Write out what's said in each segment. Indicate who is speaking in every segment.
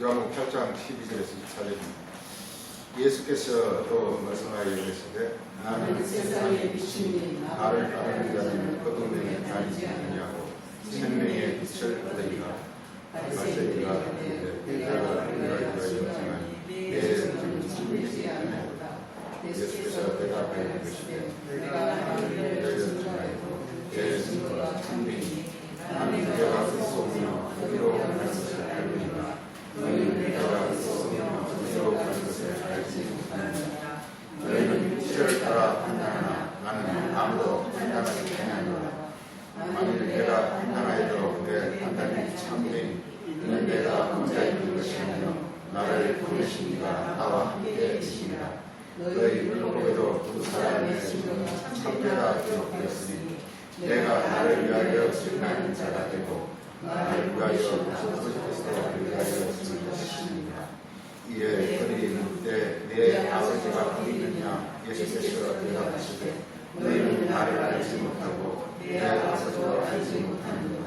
Speaker 1: 요한복음 8장 12절에서 14절입니다. 예수께서 또 말씀하여 이르시되 나는 세상에 비추니 나를 따르는 자는 어둠에 다니지 아니하고 생명의 빛을 얻으리라. 말씀이가 내가 너희를 영생하니 내 성은 죽이지 아니하도다. 예수께서 대답하여 이르시되 내가 너희를 영생하고 내 증거가 참되니 나는 내가 쏘며 어디로 가는 것을 알거니와 너희는 내가 쏘며 어디로 가는 것을 알지 못하느니라. 너희는 빛을 따라 판단하나 나는 아무도 판단하지 아니하노라. 만일 내가 판단하여도 내 판단이 참되니 이는 내가 혼자 있는 것이 아니요 나를 보내신 이가 나와 함께 계시니라. 너희 율법에도 두 사람의 증거가 참되다 기록되었으니 내가 나를 위하여 증언하는 자가 되고 나를 위하여 아버지께서 위하여 증언하시니라. 이에 그들이 묻되 내 아버지가 어디 있느냐. 예수께서 대답하시되 너희는 나를 알지 못하고 내 아버지도 알지 못하느니라.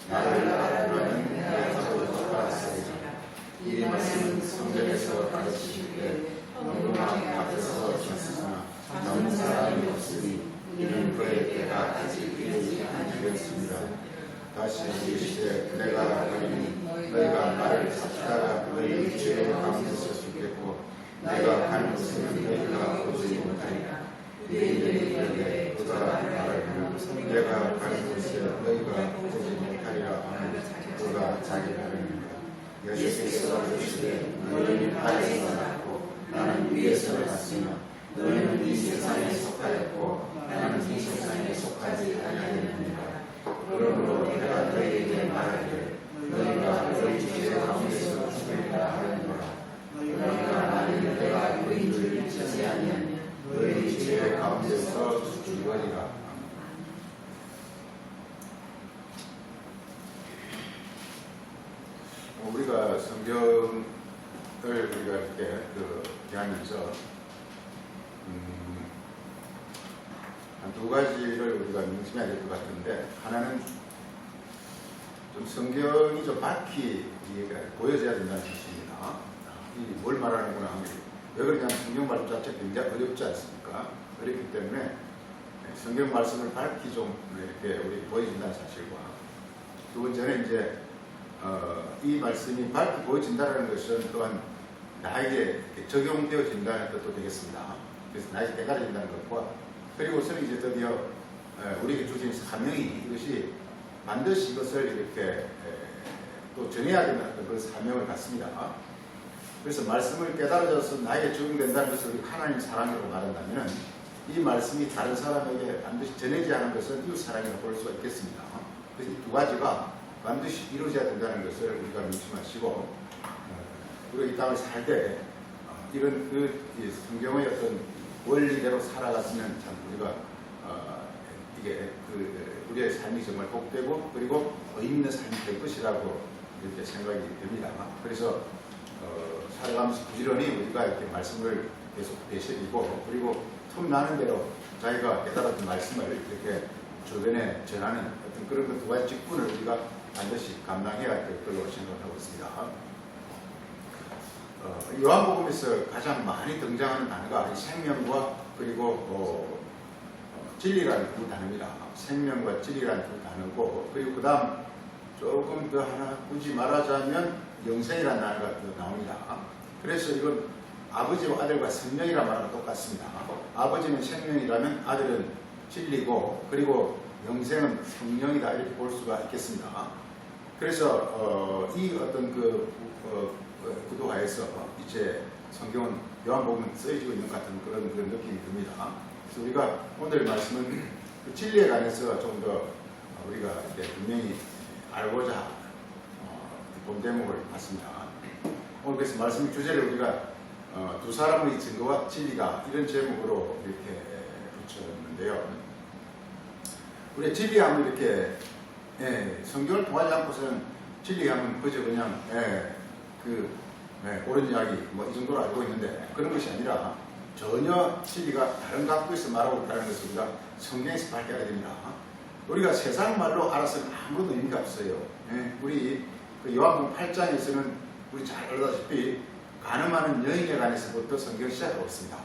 Speaker 1: 나를 알아보면 내 아버지도 알았으리라. 이 말씀은 성경에서 가르치시되 농구망 앞에서 쳤으나 남는 사람이 없으니 이는 그의 때가 아직 이르지 아니하였습니다. 다시 이르시되 내가 너희니 너희가 나를 찾다가 너희 죄의 가운데서 죽겠고 내가 가는 곳에는 너희가 오지 못하리라. 너희들이 이르되 그가 말하기를 내가 가는 곳에 너희가 오지 못하리라 하는 그가 자기 말입니다. 예수께서 이르시되 너희는 아래에서 났고 나는 위에서 났으나 너희는 이 세상에 속하였고 나는 이 세상에 속하지 아니하였느니라. 그러므로 내가 너희에게 말하기를 너희가 너희 죄 가운데서 죽으리라 하였노라. 너희가 만일 내가 너희를 잊지 아니하면 너희 죄 가운데서 죽으리라. 우리가 성경을 우리가 이렇게 대하면서 한 두 가지를 우리가 명심해야 될 것 같은데, 하나는 좀 성경이 좀 밝히 보여져야 된다는 뜻입니다. 이 뭘 말하는구나 하면 왜 그러냐면 성경 말씀 자체가 굉장히 어렵지 않습니까? 어렵기 때문에 성경 말씀을 밝히 좀 이렇게 우리 보여준다는 사실과, 두 번째는 이제 이 말씀이 밝히 보여진다는 것은 또한 나에게 적용되어진다는 것도 되겠습니다. 그래서 나에게 깨달아진다는 것과, 그리고서는 이제 드디어 우리에게 주신 사명이, 이것이 반드시 이것을 이렇게 또 전해야 된다는 그런 사명을 갖습니다. 그래서 말씀을 깨달아져서 나에게 적용된다는 것을 하나님 사랑이라고 말한다면, 이 말씀이 다른 사람에게 반드시 전해져야 하는 것은 이웃 사랑이라고 볼 수가 있겠습니다. 그래서 이 두 가지가 반드시 이루어져야 된다는 것을 우리가 명심하시고, 우리가 이 땅을 살 때 이런 성경의 어떤 원리대로 살아갔으면 참 우리가 이게 우리의 삶이 정말 복되고 그리고 의미 있는 삶이 될 것이라고 이렇게 생각이 됩니다. 그래서 살아가면서 부지런히 우리가 이렇게 말씀을 계속 되새기고, 그리고 틈나는 대로 자기가 깨달았던 말씀을 이렇게 주변에 전하는 어떤 그런 두 가지 직분을 우리가 반드시 감당해야 될 걸로 생각하고 있습니다. 요한복음에서 가장 많이 등장하는 단어가 생명과 그리고 진리라는 두 단어입니다. 생명과 진리라는 두 단어고, 그리고 그 다음 조금 더 하나 굳이 말하자면 영생이라는 단어가 또 나옵니다. 그래서 이건 아버지와 아들과 성령이라는 말하고 똑같습니다. 아버지는 생명이라면 아들은 진리고, 그리고 영생은 성령이다, 이렇게 볼 수가 있겠습니다. 그래서 이 어떤 구도하에서 이제 성경은 요한복음은 쓰여지고 있는 것 같은 그런 느낌이 듭니다. 그래서 우리가 오늘 말씀은 그 진리에 관해서 좀 더 우리가 분명히 알고자 본 대목을 봤습니다. 오늘 그래서 말씀 주제를 우리가 두 사람의 증거와 진리가, 이런 제목으로 이렇게 붙였는데요. 우리 진리하면 이렇게 성경을 통하지 않고서는 진리하면 그저 그냥 옳은 이야기 이 정도로 알고 있는데, 그런 것이 아니라 전혀 진리가 다른 각도에서 말하고 있다는 것을 우리가 성경에서 밝혀야 됩니다. 우리가 세상 말로 알아서는 아무런 의미가 없어요. 우리 요한복음 8장에서는 우리 잘 알다시피 간음하는 여인에 관해서부터 성경 시작하고 있습니다.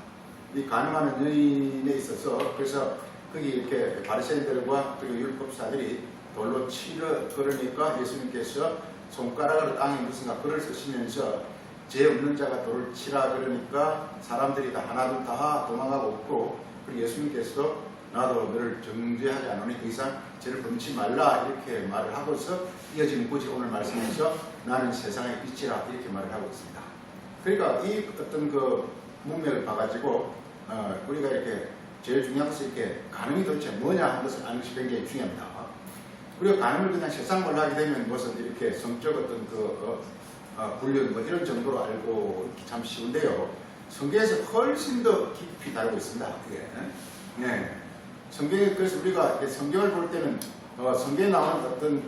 Speaker 1: 이 간음하는 여인에 있어서 그래서 거기 이렇게 바리새인들과 율법사들이 돌로 치려 그러니까 예수님께서 손가락으로 땅에 무슨가 글을 쓰시면서 죄 없는 자가 돌을 치라 그러니까 사람들이 다 하나둘 다 도망가고 없고 그리고 예수님께서 나도 너를 정죄하지 않으니 더 이상 죄를 범치 말라 이렇게 말을 하고서 이어지는 굳이 오늘 말씀에서 나는 세상의 빛이라 이렇게 말을 하고 있습니다. 그러니까 이 어떤 그 문맥을 봐가지고 우리가 이렇게 제일 중요한 것은 이렇게 간음이 도대체 뭐냐 하는 것을 아는 것이 굉장히 중요합니다. 우리가 간음을 그냥 세상 말로 하게 되면 무슨 이렇게 성적 어떤 불륜 뭐 이런 정도로 알고 참 쉬운데요. 성경에서 훨씬 더 깊이 다루고 있습니다. 그게. 네. 성경에 그래서 우리가 성경을 볼 때는 성경에 나오는 어떤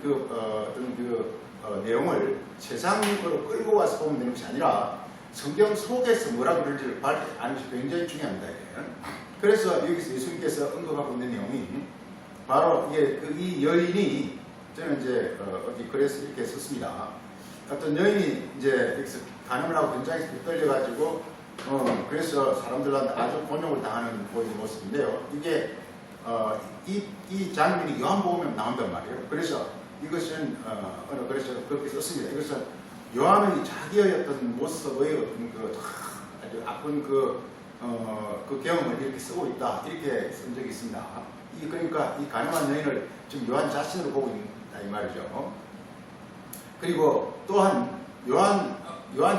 Speaker 1: 내용을 세상으로 끌고 와서 보면 되는 것이 아니라 성경 속에서 뭐라고 그러는지를 아는 것이 굉장히 중요합니다. 그래서 여기서 예수님께서 언급하고 있는 내용이 바로 이 여인이 저는 이제 어디 글에서 이렇게 썼습니다. 어떤 여인이 이제 여기서 간음을 하고 굉장히 떨려가지고 그래서 사람들한테 아주 곤욕을 당하는 보이는 모습인데요. 이게 이 장면이 요한복음에 나온단 말이에요. 그래서 이것은 그래서 그렇게 썼습니다. 이것은 요한은 자기의 어떤 모습의 어떤 아주 아픈 그 경험을 이렇게 쓰고 있다 이렇게 쓴 적이 있습니다. 그러니까 이 간음한 여인을 지금 요한 자신으로 보고 있다 이 말이죠. 그리고 또한 요한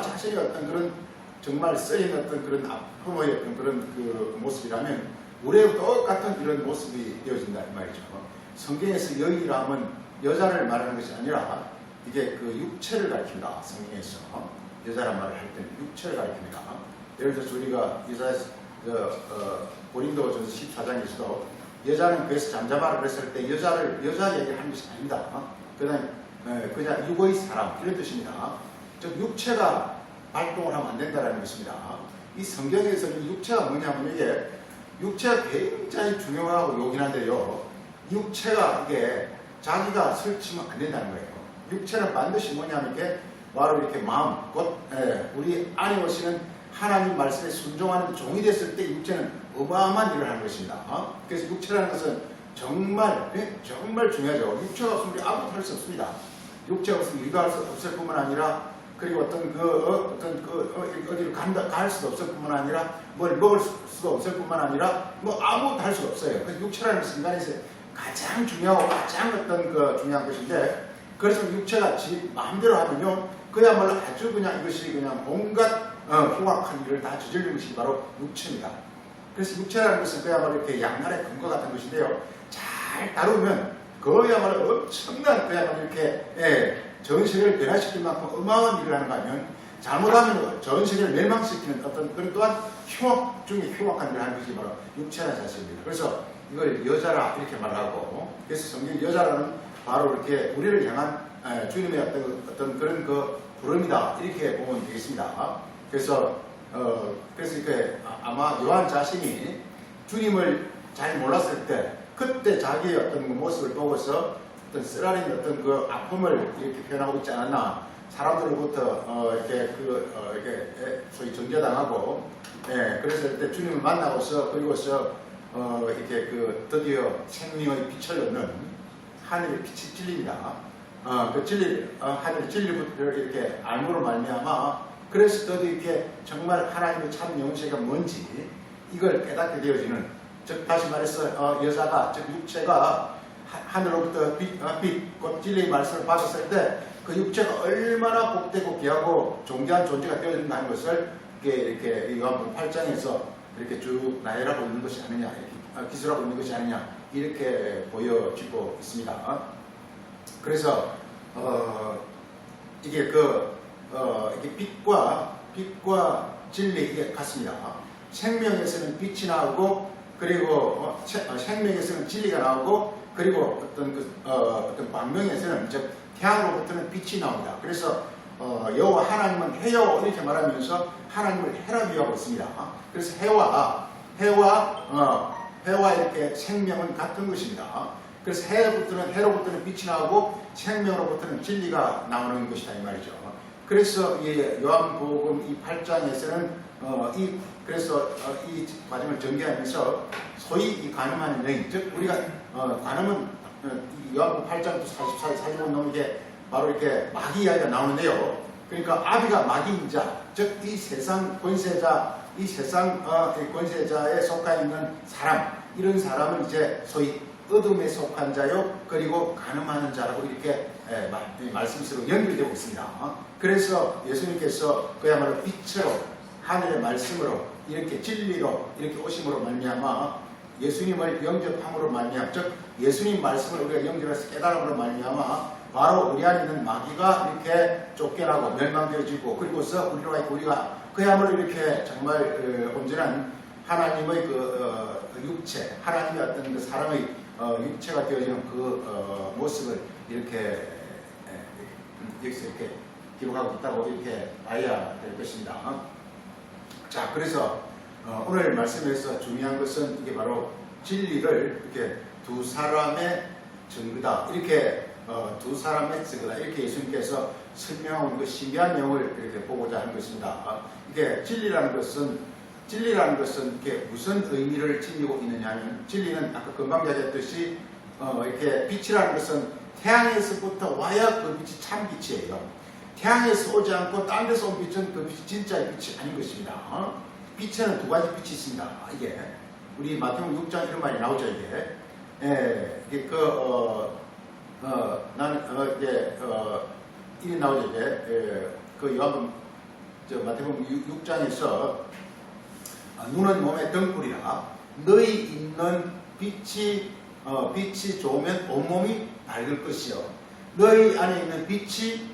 Speaker 1: 자신의 어떤 그런 정말 쓰인 어떤 그런 아픔의 어떤 그런 그 모습이라면 우리의 똑같은 이런 모습이 되어진다 이 말이죠. 성경에서 여인이라 하면 여자를 말하는 것이 아니라 이게 그 육체를 가리킵니다. 성경에서 여자란 말을 할 때는 육체를 가리킵니다. 예를 들어서 우리가 고린도전서 14장에서도 여자는 그래서 잠잠하라 그랬을 때 여자 얘기를 하는 것이 아닙니다. 그냥 육의 사람 이런 뜻입니다. 즉 육체가 발동을 하면 안 된다는 것입니다. 이 성경에서는 육체가 뭐냐면 이게 육체가 굉장히 중요하고 요긴한데요. 육체가 이게 자기가 설치면 안 된다는 거예요. 육체는 반드시 뭐냐면 이게 바로 이렇게 마음, 곧 우리 안에 오시는 하나님 말씀에 순종하는 종이 됐을 때 육체는 어마어마한 일을 하는 것입니다. 그래서 육체라는 것은 정말 중요하죠. 육체가 없으면 우리 아무것도 할 수 없습니다. 육체가 없으면 일도 할 수 없을 뿐만 아니라 그리고 어디로 갈 수도 없을 뿐만 아니라 뭘 먹을 수도 없을 뿐만 아니라 뭐 아무것도 할 수가 없어요. 그래서 육체라는 것은 인간에서 가장 중요하고 가장 중요한 것인데 그래서 육체가 지 마음대로 하면요 그야말로 아주 그냥 이것이 그냥 온갖 흉악한 일을 다 저지르는 것이 바로 육체입니다. 그래서 육체라는 것은 그야말로 이렇게 양날의 금과 같은 것인데요. 잘 다루면 그야말로 엄청난 그야말로 이렇게 전 세계를 변화시킬 만큼 어마어마한 일을 하는 거 아니면 잘못하면 전 세계를 멸망시키는 어떤 그런 또한 흉악 중에 흉악한 일을 하는 것이 바로 육체라는 사실입니다. 그래서 이걸 여자라 이렇게 말하고 그래서 성경 여자라는 바로 이렇게 우리를 향한 주님의 어떤 그런 부름이다 이렇게 보면 되겠습니다. 그래서 이렇게 아마 요한 자신이 주님을 잘 몰랐을 때 그때 자기의 어떤 모습을 보고서 어떤 쓰라린 어떤 그 아픔을 이렇게 표현하고 있지 않았나. 사람들로부터 이렇게 소위 정죄당하고 그래서 그때 주님을 만나고서 그리고서 이렇게 드디어 생명의 빛을 얻는 하늘의 빛이 찔립니다. 하늘 진리부터 이렇게 알므로 말미암아 그래서 또 이렇게 정말 하나님의 참 영세가 뭔지 이걸 깨닫게 되어지는 즉 다시 말해서 여자가 즉 육체가 하늘로부터 곧 진리의 말씀을 받았을 때 그 육체가 얼마나 복되고 귀하고 존귀한 존재가 되어진다는 것을 이렇게 요한복음 8장에서 이렇게 쭉 나열하고 있는 것이 아니냐 이렇게 기술하고 있는 것이 아니냐 이렇게 보여지고 있습니다. 그래서 이게 이게 빛과 진리 이게 같습니다. 생명에서는 빛이 나오고 그리고 생명에서는 진리가 나오고 그리고 어떤 광명에서는 즉 태양으로부터는 빛이 나옵니다. 그래서 여호와 하나님은 해요 이렇게 말하면서 하나님을 해라 비유하고 있습니다. 그래서 해와 이렇게 생명은 같은 것입니다. 그래서 해로부터는 빛이 나오고 생명으로부터는 진리가 나오는 것이다 이 말이죠. 그래서 이 요한복음 이 8장에서는 그래서 이 과정을 전개하면서 소위 이 간음하는 여인, 즉 우리가 간음은 요한복음 8장부터 44절 넘게 바로 이렇게 마귀 이야기가 나오는데요. 그러니까 아비가 마귀인 자, 즉 이 세상 권세자, 이 세상 권세자에 속해 있는 사람, 이런 사람은 이제 소위 어둠에 속한 자요, 그리고 간음하는 자라고 이렇게 말씀으로 연결되고 있습니다. 그래서 예수님께서 그야말로 빛으로, 하늘의 말씀으로, 이렇게 진리로 이렇게 오심으로 말미암아 예수님을 영접함으로 말미암아, 즉 예수님 말씀을 우리가 영접해서 깨달음으로 말미암아 바로 우리 안에 있는 마귀가 이렇게 쫓겨나고 멸망되어지고, 그리고서 우리가 그야말로 이렇게 정말 온전한 하나님의 육체, 하나님의 어떤 그 사람의 육체가 되어지는 그 모습을 이렇게 여기서 이렇게 기록하고 있다고 이렇게 봐야 될 것입니다. 자, 그래서 오늘 말씀에서 중요한 것은 이게 바로 진리를 이렇게 두 사람의 증거다, 이렇게 두 사람의 증거다, 이렇게 예수님께서 설명한 그 신비한 내용을 이렇게 보고자 하는 것입니다. 이게 진리라는 것은 이게 무슨 의미를 지니고 있느냐면, 진리는 아까 금방 이야기했듯이 이렇게 빛이라는 것은 태양에서부터 와야 그 빛이 참 빛이에요. 태양에서 오지 않고 딴 데서 온 빛은 그 빛이 진짜의 빛이 아닌 것입니다. 빛에는 두 가지 빛이 있습니다. 이게 우리 마태복음 6장 이런 말이 나오죠. 이게 이게 이게 나오죠. 이게 그 요한복음 마태복음 6장에서 눈은 몸의 등불이라 너희 있는 빛이 좋으면 온몸이 밝을 것이요, 너희 안에 있는 빛이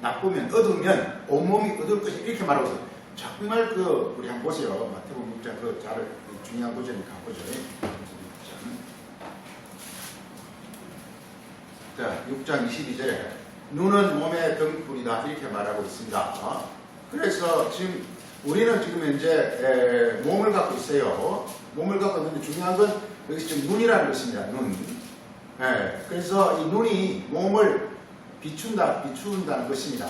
Speaker 1: 나쁘면 어두우면 온몸이 어두울 것이, 이렇게 말하고 있어요. 정말 우리 한번 보세요. 마태복음 6장 잘 중요한 구절이니까 보죠. 자, 6장 22절에 눈은 몸의 등불이다, 이렇게 말하고 있습니다. 그래서 지금 우리는 지금 현재 몸을 갖고 있어요. 몸을 갖고 있는데 중요한 건 여기 지금 눈이라는 것입니다. 눈. 그래서 이 눈이 몸을 비춘다는 것입니다.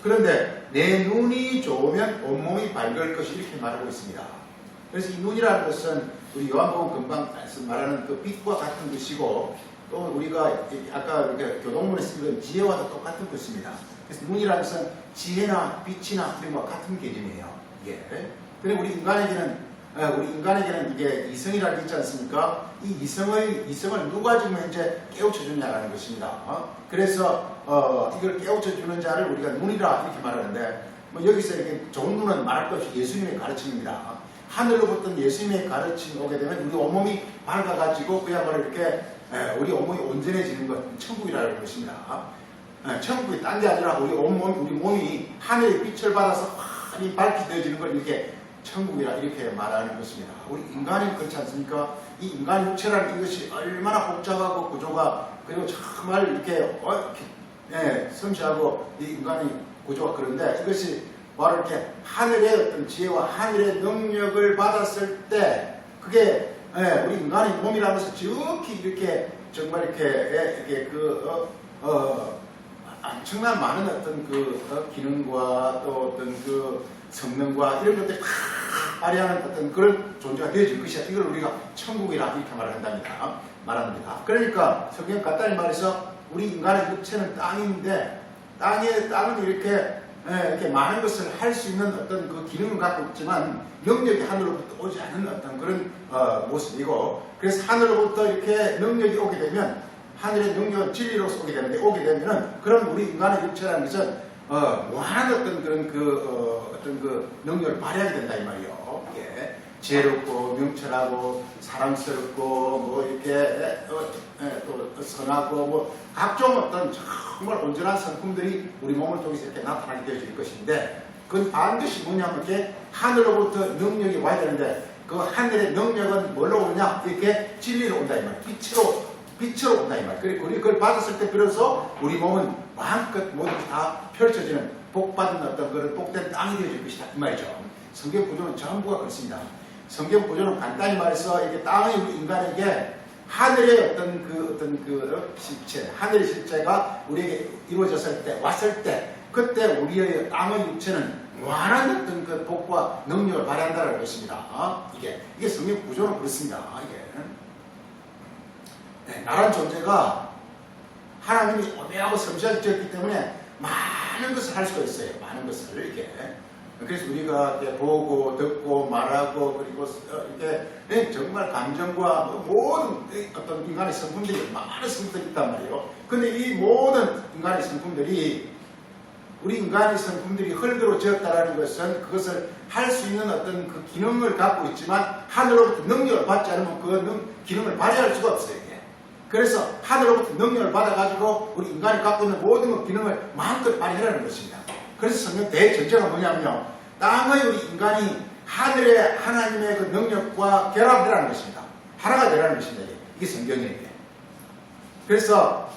Speaker 1: 그런데 내 눈이 좋으면 온몸이 밝을 것이, 이렇게 말하고 있습니다. 그래서 이 눈이라는 것은 우리 요한복음 금방 말하는 그 빛과 같은 것이고, 또 우리가 아까 이렇게 교동문에서 읽은 지혜와도 똑같은 것입니다. 그래서 눈이라는 것은 지혜나 빛이나 이런 것과 같은 개념이에요. 그런데 우리 인간에게는 이게 이성이라는 게 있지 않습니까? 이 이성을 누가 지금 현재 깨우쳐주냐라는 것입니다. 그래서 이걸 깨우쳐주는 자를 우리가 눈이라 이렇게 말하는데, 여기서 이렇게 좋은 눈은 말할 것 없이 예수님의 가르침입니다. 하늘로부터 예수님의 가르침이 오게 되면 우리 온몸이 밝아가지고 그야말로 이렇게 우리 온몸이 온전해지는 것, 천국이라는 것입니다. 천국이 딴 게 아니라 우리 몸이 하늘의 빛을 받아서 환히 밝게 되어지는 걸 이렇게 천국이라 이렇게 말하는 것입니다. 우리 인간이 그렇지 않습니까? 이 인간 육체라는 이것이 얼마나 복잡하고 구조가, 그리고 정말 이렇게 섬세하고 이 인간의 구조가 그런데, 이것이 바로 이렇게 하늘의 어떤 지혜와 하늘의 능력을 받았을 때, 그게 우리 인간의 몸이라는 것을 지극히 이렇게 정말 이렇게 엄청난 많은 어떤 기능과 또 어떤 성능과 이런 것들이 발휘하는 어떤 그런 존재가 되어질 것이야. 이걸 우리가 천국이라 이렇게 말합니다. 그러니까 성경 간단히 말해서 우리 인간의 육체는 땅인데, 땅은 이렇게 많은 것을 할 수 있는 어떤 그 기능을 갖고 있지만 능력이 하늘로부터 오지 않는 어떤 그런 모습이고, 그래서 하늘로부터 이렇게 능력이 오게 되면, 하늘의 능력은 진리로서 오게 되면은 그런 우리 인간의 육체라는 것은 무한한 어떤 그런 어떤 능력을 발휘하게 된다 이 말이요. 지혜롭고 명철하고 사랑스럽고 이렇게 또 선하고 각종 어떤 정말 온전한 성품들이 우리 몸을 통해서 이렇게 나타나게 되어질 것인데, 그건 반드시 뭐냐면 이렇게 하늘로부터 능력이 와야 되는데, 그 하늘의 능력은 뭘로 오느냐? 이렇게 진리로 온다 이 말, 빛으로 온다 이 말. 그리고 그걸 받았을 때 비로소 우리 몸은 마음껏 모든 게 다 펼쳐지는 복받은 어떤 그런 복된 땅이 되어질 것이다 이 말이죠. 성경 구조는 전부가 그렇습니다. 성경 구조는 간단히 말해서 이게 땅의 우리 인간에게 하늘의 어떤 그 실체, 하늘의 실체가 우리에게 이루어졌을 때, 왔을 때, 그때 우리의 땅의 육체는 무한한 어떤 그 복과 능력을 발휘한다는 것입니다. 이게 성경 구조는 그렇습니다. 네, 나란 존재가 하나님이 오묘하고 섬세하게 지었기 때문에 많은 것을 할 수가 있어요. 많은 것을 이렇게. 그래서 우리가 이렇게 보고 듣고 말하고 그리고 이렇게 정말 감정과 모든 어떤 인간의 성품들이 많은 성품들이 있단 말이에요. 근데 이 모든 인간의 성품들이 우리 인간의 성품들이 흙으로 지었다라는 것은 그것을 할 수 있는 어떤 그 기능을 갖고 있지만 하늘로부터 능력을 받지 않으면 그 기능을 발휘할 수가 없어요. 그래서 하늘로부터 능력을 받아가지고 우리 인간이 갖고 있는 모든 기능을 마음껏 발휘하라는 것입니다. 그래서 성경 대전제가 뭐냐면요. 땅의 우리 인간이 하늘의 하나님의 그 능력과 결합되라는 것입니다. 하나가 되라는 것입니다. 이게 성경이에요. 그래서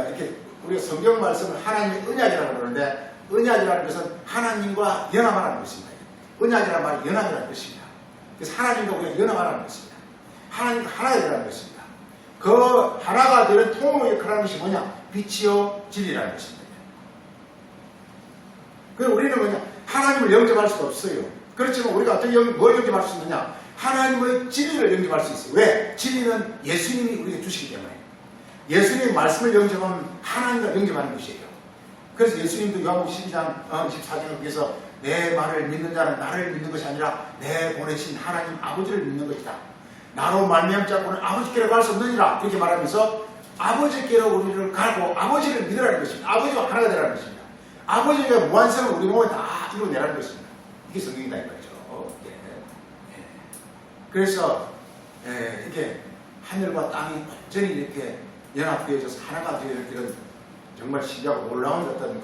Speaker 1: 이렇게 우리가 성경 말씀을 하나님의 언약이라고 그러는데 언약이라는 것은 하나님과 연합하라는 것입니다. 언약이라는 말이 연합이라는 것입니다. 그래서 하나님과 우리가 연합하라는 것입니다. 하나님과 하나가 되라는 것입니다. 그 하나가 되는 통로 역할하는 것이 뭐냐? 빛이요 진리라는 것입니다. 그래서 우리는 뭐냐? 하나님을 영접할 수가 없어요. 그렇지만 우리가 어떻게 뭘 영접할 수 있느냐? 하나님의 진리를 영접할 수 있어요. 왜? 진리는 예수님이 우리에게 주시기 때문에. 예수님의 말씀을 영접하면 하나님과 영접하는 것이에요. 그래서 예수님도 요한복음 12장 14장을 통해서 내 말을 믿는 자는 나를 믿는 것이 아니라 내 보내신 하나님 아버지를 믿는 것이다. 나로 말미암지 않고는 아버지께로 갈 수 없느니라. 이렇게 말하면서 아버지께로 우리를 가고 아버지를 믿으라는 것입니다. 아버지와 하나가 되라는 것입니다. 아버지의 무한성을 우리 몸에 다 이루어내라는 것입니다. 이게 성경이다 이거죠. 그래서 이게 하늘과 땅이 완전히 이렇게 연합되어져서 하나가 되어 이런 정말 신기하고 놀라운 어떤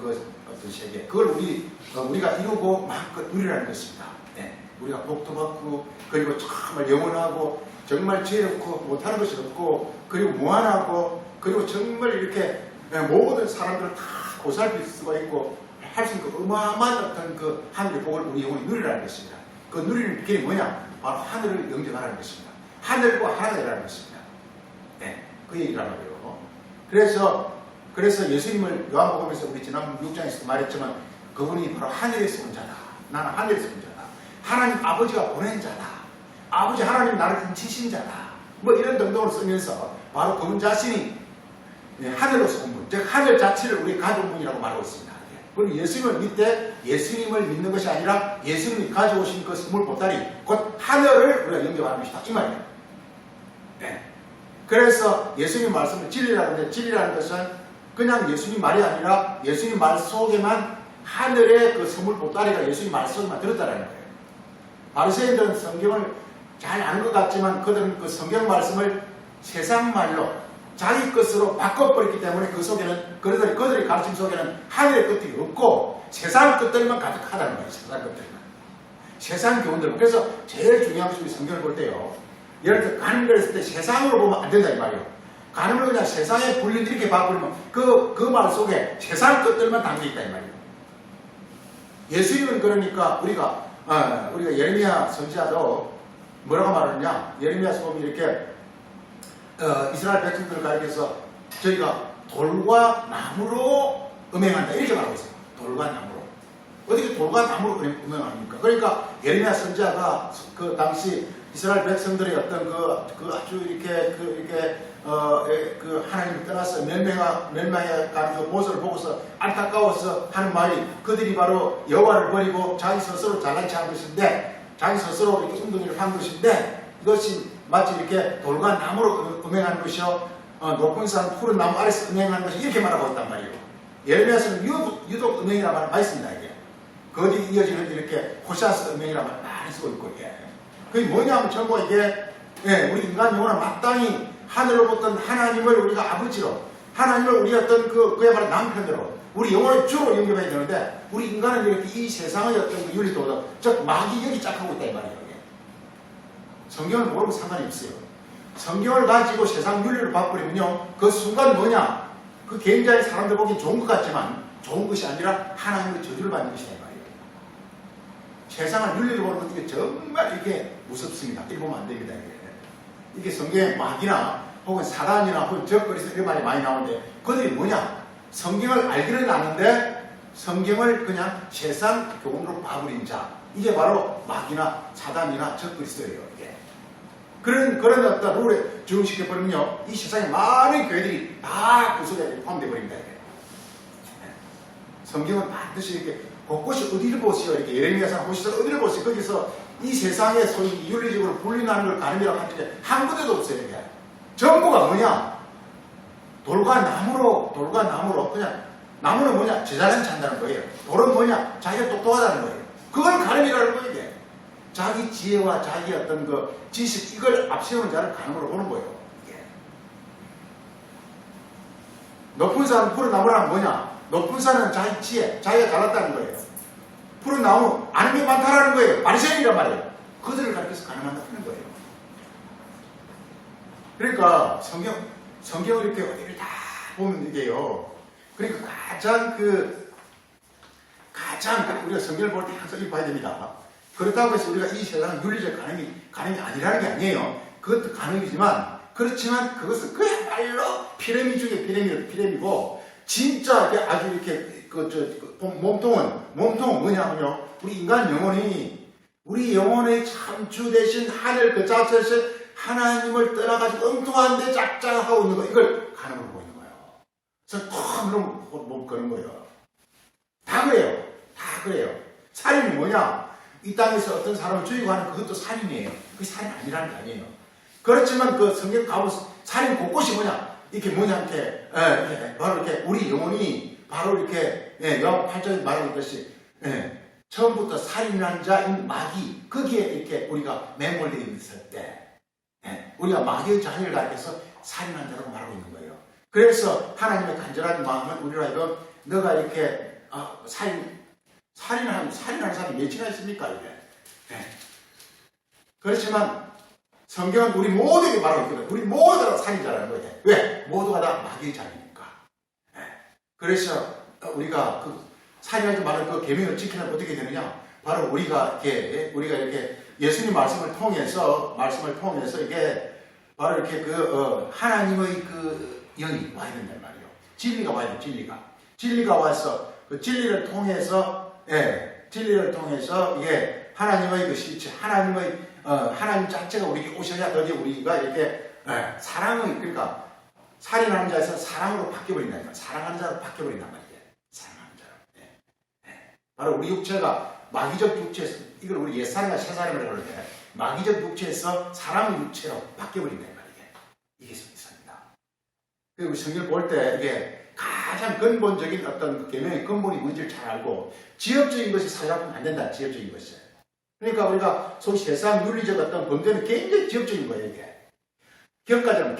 Speaker 1: 어떤 세계, 그걸 우리가 이루고 마음껏 누리라는 것입니다. 우리가 복도 받고 그리고 정말 영원하고 정말 지혜롭고 못하는 것이 없고 그리고 무한하고 그리고 정말 이렇게 모든 사람들을 다 보살필 수가 있고 할 수 있는 그 어마어마한 어떤 그 하늘의 복을 우리 영혼이 누리라는 것입니다. 그 누리는 길이 뭐냐? 바로 하늘을 영접하라는 것입니다. 하늘과 하나가 되라는 것입니다. 그 얘기를 하고요. 그래서 예수님을 요한복음에서 우리 지난 6장에서도 말했지만 그분이 바로 하늘에서 온 자다. 나는 하늘에서 온 자다. 하나님 아버지가 보낸 자다. 아버지 하나님 나를 인치신 자다. 뭐 이런 등등을 쓰면서 바로 그분 자신이 하늘로서 온 분, 즉 하늘 자체를 우리 가져온 분이라고 말하고 있습니다. 그리고 예수님을 믿되 예수님을 믿는 것이 아니라 예수님이 가져오신 그 선물 보따리, 곧 하늘을 우리가 영접하는 것이다. 이 말이에요. 그래서 예수님 말씀을 진리라고 하는데 진리라는 것은 그냥 예수님 말이 아니라 예수님 말 속에만 하늘의 그 선물 보따리가 예수님 말 속에만 들었다는 거예요. 바리새인들은 성경을 잘 아는 것 같지만 그들은 그 성경 말씀을 세상 말로 자기 것으로 바꿔버렸기 때문에 그 속에는 그들의 가르침 속에는 하늘의 것들이 없고 세상 것들만 가득하다는 거예요. 세상 것들만. 세상 교훈들. 그래서 제일 중요한 것이 성경을 볼 때요. 예를 들어 가늠을 했을 때 세상으로 보면 안 된다 이 말이에요. 가늠을 그냥 세상에 불린 이렇게 봐버리면 그 말 속에 세상 것들만 담겨있다 이 말이에요. 예수님은 그러니까 우리가 예레미야 선지자도 뭐라고 말하느냐? 예레미야서 보면 이렇게 이스라엘 백성들을 가리켜서 저희가 돌과 나무로 음행한다 이렇게 말하고 있어요. 돌과 나무로. 어떻게 돌과 나무로 음행합니까? 그러니까 예레미야 선지자가 그 당시 이스라엘 백성들의 어떤 그 아주 이렇게 하나님을 떠나서 멸망해 가는 그 모습을 보고서 안타까워서 하는 말이 그들이 바로 여호와를 버리고 자기 스스로 잘난 체한 것인데 자기 스스로 이렇게 웅덩이를 한 것인데 이것이 마치 이렇게 돌과 나무로 음행하는 것이요 높은 산 푸른 나무 아래서 음행하는 것이 이렇게 말하고 있단 말이에요. 예레미야서는 유독 음행이라고 말을 많이 씁니다. 이게 거기 이어지는 이렇게 호시아서 음행이라고 말을 많이 쓰고 있고 그게 뭐냐면 전부 이게 우리 인간 영혼은 마땅히 하늘로부터 하나님을 우리가 아버지로 하나님을 우리 어떤 그야말로 남편으로 우리 영혼의 주로 연결해야 되는데 우리 인간은 이렇게 이 세상의 어떤 그 윤리도덕 즉 마귀 여기 짝하고 있다 이 말이에요. 성경을 모르면 상관이 없어요. 성경을 가지고 세상 윤리를 바꾸려면요 그 순간 뭐냐 그 개인자의 사람들 보기엔 좋은 것 같지만 좋은 것이 아니라 하나님의 저주를 받는 것이다 이 말이에요. 세상을 윤리를 보는 것 중에 정말 이게 무섭습니다. 이렇게 보면 안 됩니다. 이게 성경에 마귀나 혹은 사단이나 혹은 적그리스도 이런 말이 많이 나오는데 그들이 뭐냐 성경을 알기는 아는데 성경을 그냥 세상 교훈으로 봐버린 자, 이게 바로 마귀나 사단이나 적그리스도예요. 이게. 그런 어떤 룰에 적용시켜버리면요, 이 세상에 많은 교회들이 다 그 속에 포함되어 버립니다. 이게. 성경은 반드시 이렇게 곳곳이 어디를 보시오, 이렇게 예레미야상 보시서 어디를 보시오, 거기서 이 세상에 소위 윤리적으로 분리하는 걸 가늠이라고 하는데 한 군데도 없어요. 이게. 전부가 뭐냐? 돌과 나무로 그냥, 나무는 뭐냐? 제자는 찬다는 거예요. 돌은 뭐냐? 자기가 똑똑하다는 거예요. 그걸 가늠이라는 거예요. 이게. 자기 지혜와 자기 어떤 그 지식, 이걸 앞세우는 자를 가늠으로 보는 거예요. 이게. 높은 산은 푸른 나무라는 뭐냐? 높은 산은 자기 지혜, 자기가 잘났다는 거예요. 푸른 나무, 아는 게 많다라는 거예요. 바리새인이란 말이에요. 그들을 가르쳐서 가늠한다는 거예요. 그러니까 성경을 이렇게 어디를 다 보면 이게요. 그러니까 가장 우리가 성경을 볼 때 항상 이거 봐야 됩니다. 그렇다고 해서 우리가 이 세상 윤리적 가늠이 아니라는 게 아니에요. 그것도 가늠이지만, 그렇지만 그것은 그야말로 피레미 중에 피레미고, 진짜 아주 이렇게 몸통은 뭐냐면요, 우리 영혼의 참주 되신 하늘 그 자체에서 하나님을 떠나가지고 엉뚱한데 짝짝하고 있는 거, 이걸 가늠으로 보이는 거예요. 그래서 턱 그런 거예요. 다 그래요. 살인이 뭐냐? 이 땅에서 어떤 사람을 죽이고 하는 그것도 살인이에요. 그게 살인 아니라는 게 아니에요. 그렇지만 그 성경 가보면 살인 곳곳이 뭐냐? 이렇게 바로 이렇게 우리 영혼이 바로 이렇게 요한 8장에 말하고 있듯이 처음부터 살인한 자인 마귀, 거기에 이렇게 우리가 매몰되어 있을 때 우리가 마귀의 자녀를 가리켜서 살인한 자라고 말하고 있는 거예요. 그래서 하나님의 간절한 마음은 우리로 하여금 너가 이렇게 살인하는 사람이 몇이나 있습니까? 이게. 그렇지만 성경은 우리 모두에게 말하고 있거든요. 우리 모두가 살인자라는 거예요. 왜? 모두가 다 마귀의 자녀니까. 그래서 우리가 살인하지 말은 그 계명을 지키면 어떻게 되느냐? 바로 우리가 이렇게 예수님 말씀을 통해서 이게 바로 이렇게 하나님의 영이 와야 된단 말이에요. 진리가 와야 돼요. 진리가 와서 그 진리를 통해서 이게 하나님의 그 실체, 하나님 자체가 우리에게 오셔야 거기에 우리가 이렇게 그러니까 살인하는 자에서 사랑으로 바뀌어버린다니까. 사랑하는 자로 바뀌어버린단 말이에요. 사랑하는 자로. 바로 우리 육체가 마귀적 육체에서, 이걸 우리 옛사람과 새사람이라고 그러는데, 마귀적 육체에서 사랑의 육체로 바뀌어버린단 말이에요. 이게 성경입니다. 그리고 성경을 볼 때 이게 가장 근본적인 어떤 계명의 근본이 뭔지를 잘 알고, 지엽적인 것이 사용하면 안 된다. 지엽적인 것이. 그러니까 우리가 소위 세상 윤리적 어떤 범죄는 굉장히 지엽적인 거예요. 이게. 격까지를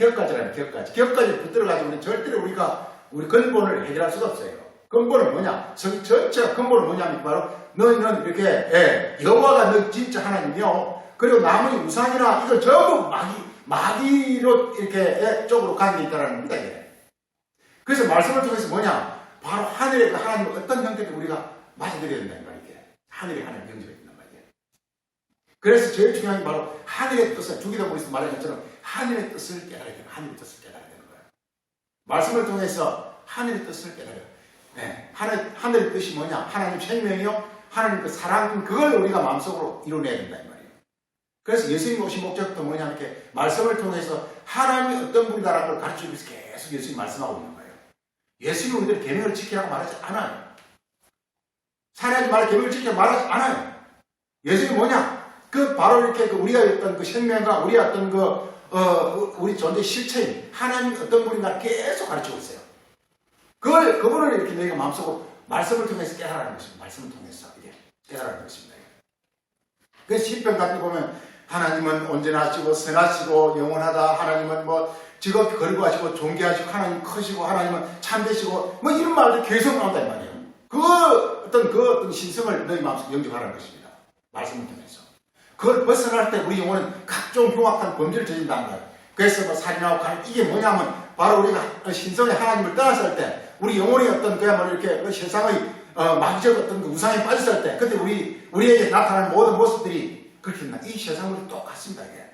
Speaker 1: 붙들어가지고 우리 절대로 우리 근본을 해결할 수가 없어요. 근본은 뭐냐? 전체가 근본은 뭐냐면 바로 너희는 이렇게 여호와가 너 진짜 하나님이요. 그리고 나머지 우상이나 이거 전부 마귀로 이렇게 쪽으로 가게 있다는 겁니다. 이게. 그래서 말씀을 통해서 뭐냐? 바로 하늘의 그 하나님을 어떤 형태로 우리가 맞아들여야 된다는 거예요. 하늘의 하나님 영접해야 된단 말이에요. 그래서 제일 중요한 게 바로 하늘의 뜻을, 주기도 보리서 말한 것처럼 하늘의 뜻을 깨달아야 돼요. 하늘의 뜻을 깨달아야 되는 거예요. 말씀을 통해서 하늘의 뜻을 깨달아요. 하늘의 뜻이 뭐냐? 하나님 생명이요? 하나님 그 사랑, 그걸 우리가 마음속으로 이뤄내야 된다 이 말이에요. 그래서 예수님 오신 목적도 뭐냐? 이렇게 말씀을 통해서 하나님이 어떤 분이다라는 걸 가르치기 위해서 계속 예수님이 말씀하고 있는 거예요. 예수님은 우리들 계명을 지키라고 말하지 않아요. 살인하지 말라 계명을 지키라고 말하지 않아요. 예수님이 뭐냐? 바로 이렇게 우리가 어떤 그 생명과 우리 어떤 우리 존재의 실체인 하나님이 어떤 분인가 계속 가르치고 있어요. 그분을 이렇게 너희가 마음속으로 말씀을 통해서 깨달아가는 것입니다. 말씀을 통해서 이게 깨달아가는 것입니다. 그래서 시편 같은 거 보면 하나님은 온전하시고 선하시고 영원하다. 하나님은 직업 거룩하시고 존귀하시고 하나님 크시고 하나님은 참되시고 이런 말들 계속 나온단 말이에요. 어떤 신성을 너희 마음속에 영접하라는 것입니다. 말씀을 통해서. 그걸 벗어날 때 우리 영혼은 각종 흉악한 범죄를 저진다는 거예요. 그래서 살인하고 가는 이게 뭐냐면 바로 우리가 신성의 하나님을 떠났을 때 우리 영혼이 어떤 그야말로 이렇게 세상의 마귀적 어떤 우상에 빠졌을 때 그때 우리에게 나타나는 모든 모습들이 그렇게 이 세상으로 똑같습니다. 이게.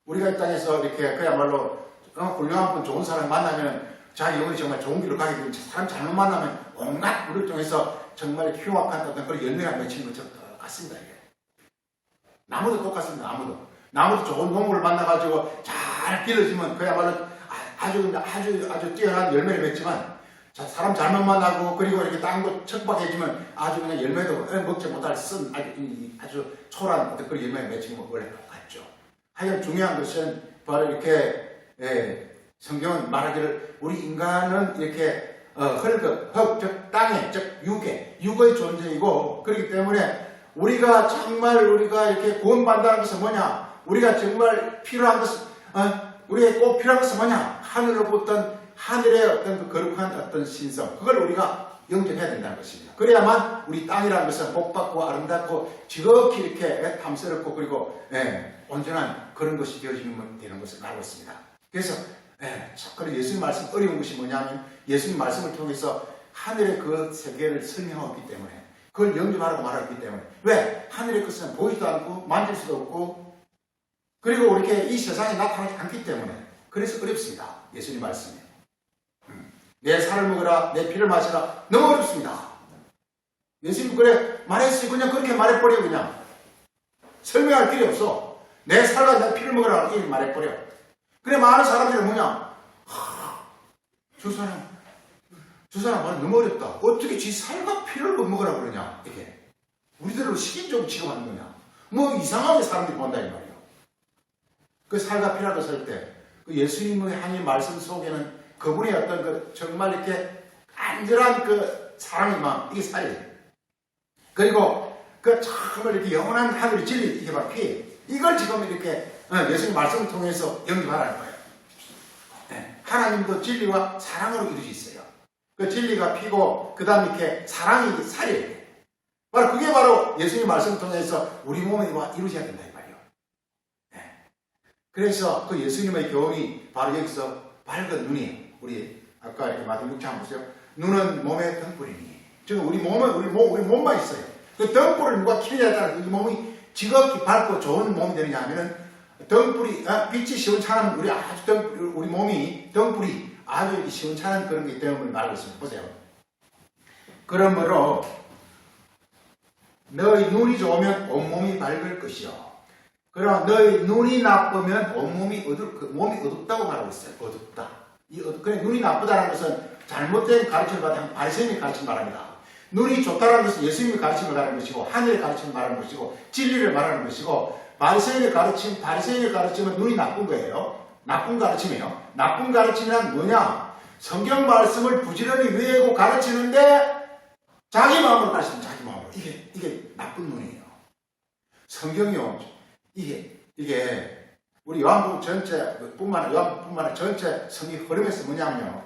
Speaker 1: 우리가 이 땅에서 이렇게 그야말로 훌륭한 분 좋은 사람 만나면 자기 영혼이 정말 좋은 길로 가게 되면 사람 잘못 만나면 온갖 우를 통해서 정말 흉악한 어떤 그런 열매가 맺히는 것처럼 똑같습니다. 이게. 나무도 똑같습니다. 나무도 좋은 동물을 만나가지고 잘 길러지면 그야말로 아주 뛰어난 열매를 맺지만 사람 잘못 만나고 그리고 이렇게 땅도 척박해지면 아주 그냥 열매도 먹지 못할 아주 초라한 어떤 그런 열매를 맺히는 건 원래 똑같죠. 하여간 중요한 것은 바로 이렇게 성경은 말하기를 우리 인간은 이렇게 즉 땅에 즉 육의 존재이고 그렇기 때문에 우리가 이렇게 구원받는다는 것은 뭐냐? 우리가 정말 필요한 것은 우리에게 꼭 필요한 것은 뭐냐? 하늘의 어떤 그 거룩한 어떤 신성 그걸 우리가 영접해야 된다는 것입니다. 그래야만 우리 땅이라는 것은 복받고 아름답고 지극히 이렇게 탐스럽고 그리고 온전한 그런 것이 되는 것을 알고 있습니다. 그래서 그런 예수님 말씀 어려운 것이 뭐냐면 예수님 말씀을 통해서 하늘의 그 세계를 설명하기 때문에 그걸 영접하라고 말하기 때문에 왜? 하늘의 것은 보이지도 않고 만질 수도 없고 그리고 이렇게 이 세상에 나타나지 않기 때문에 그래서 어렵습니다. 예수님 말씀이 내 살을 먹으라 내 피를 마시라 너무 어렵습니다. 예수님 그래 말했어요. 그냥 그렇게 말해버려 그냥 설명할 필요 없어. 내 살과 내 피를 먹으라 이렇게 말해버려. 그래 많은 사람들은 뭐냐 저 사람 말 너무 어렵다. 어떻게 지 살과 피를 먹으라 그러냐 이게 우리들로 식인종 취급하는 거냐 뭐 이상하게 사람들이 본다 이 말이에요. 그 살과 피라고 설 때 그 예수님의 하나님 말씀 속에는 그분의 어떤 그 정말 이렇게 안전한 그 사랑의 마음 이게 살이에요. 그리고 그 정말 이렇게 영원한 하늘의 진리 이게 바로 피 이걸 지금 이렇게 예수님 말씀을 통해서 영접하라는 거예요. 하나님도 진리와 사랑으로 이루어져 있어요. 그 진리가 피고 그 다음에 이렇게 사랑이 살이에요. 바로 그게 바로 예수님 말씀을 통해서 우리 몸에 이루어져야 된다 이 말이에요. 그래서 그 예수님의 교훈이 바로 여기서 밝은 눈이 우리 아까 이렇게 마태복음 6장 보세요. 눈은 몸의 등불이니 지금 우리 몸만 있어요. 그 등불을 누가 키워야 따라 그 몸이 지극히 밝고 좋은 몸이 되느냐 하면은 등불이 빛이 시원찮은 우리 몸이 등불이 아주 시원찮은 그런 게 때문에 말하고 있습니다. 보세요. 그러므로 너희 눈이 좋으면 온몸이 밝을 것이요. 그러나 너희 눈이 나쁘면 온몸이 어둡다고 말하고 있어요. 어둡다. 그래 눈이 나쁘다는 것은 잘못된 가르침을 받은 바리새인의 가르침을 말합니다. 눈이 좋다는 것은 예수님의 가르침을 말하는 것이고 하늘의 가르침을 말하는 것이고 진리를 말하는 것이고 바리새인의 가르침은 눈이 나쁜 거예요. 나쁜 가르침이에요. 나쁜 가르침이란 뭐냐? 성경 말씀을 부지런히 외우고 가르치는데 자기 마음으로 가르치는 자기 마음으로 이게 나쁜 눈이에요. 성경이요. 이게 우리 요한복음 전체뿐만 아니라 전체 성경 흐름에서 뭐냐면요.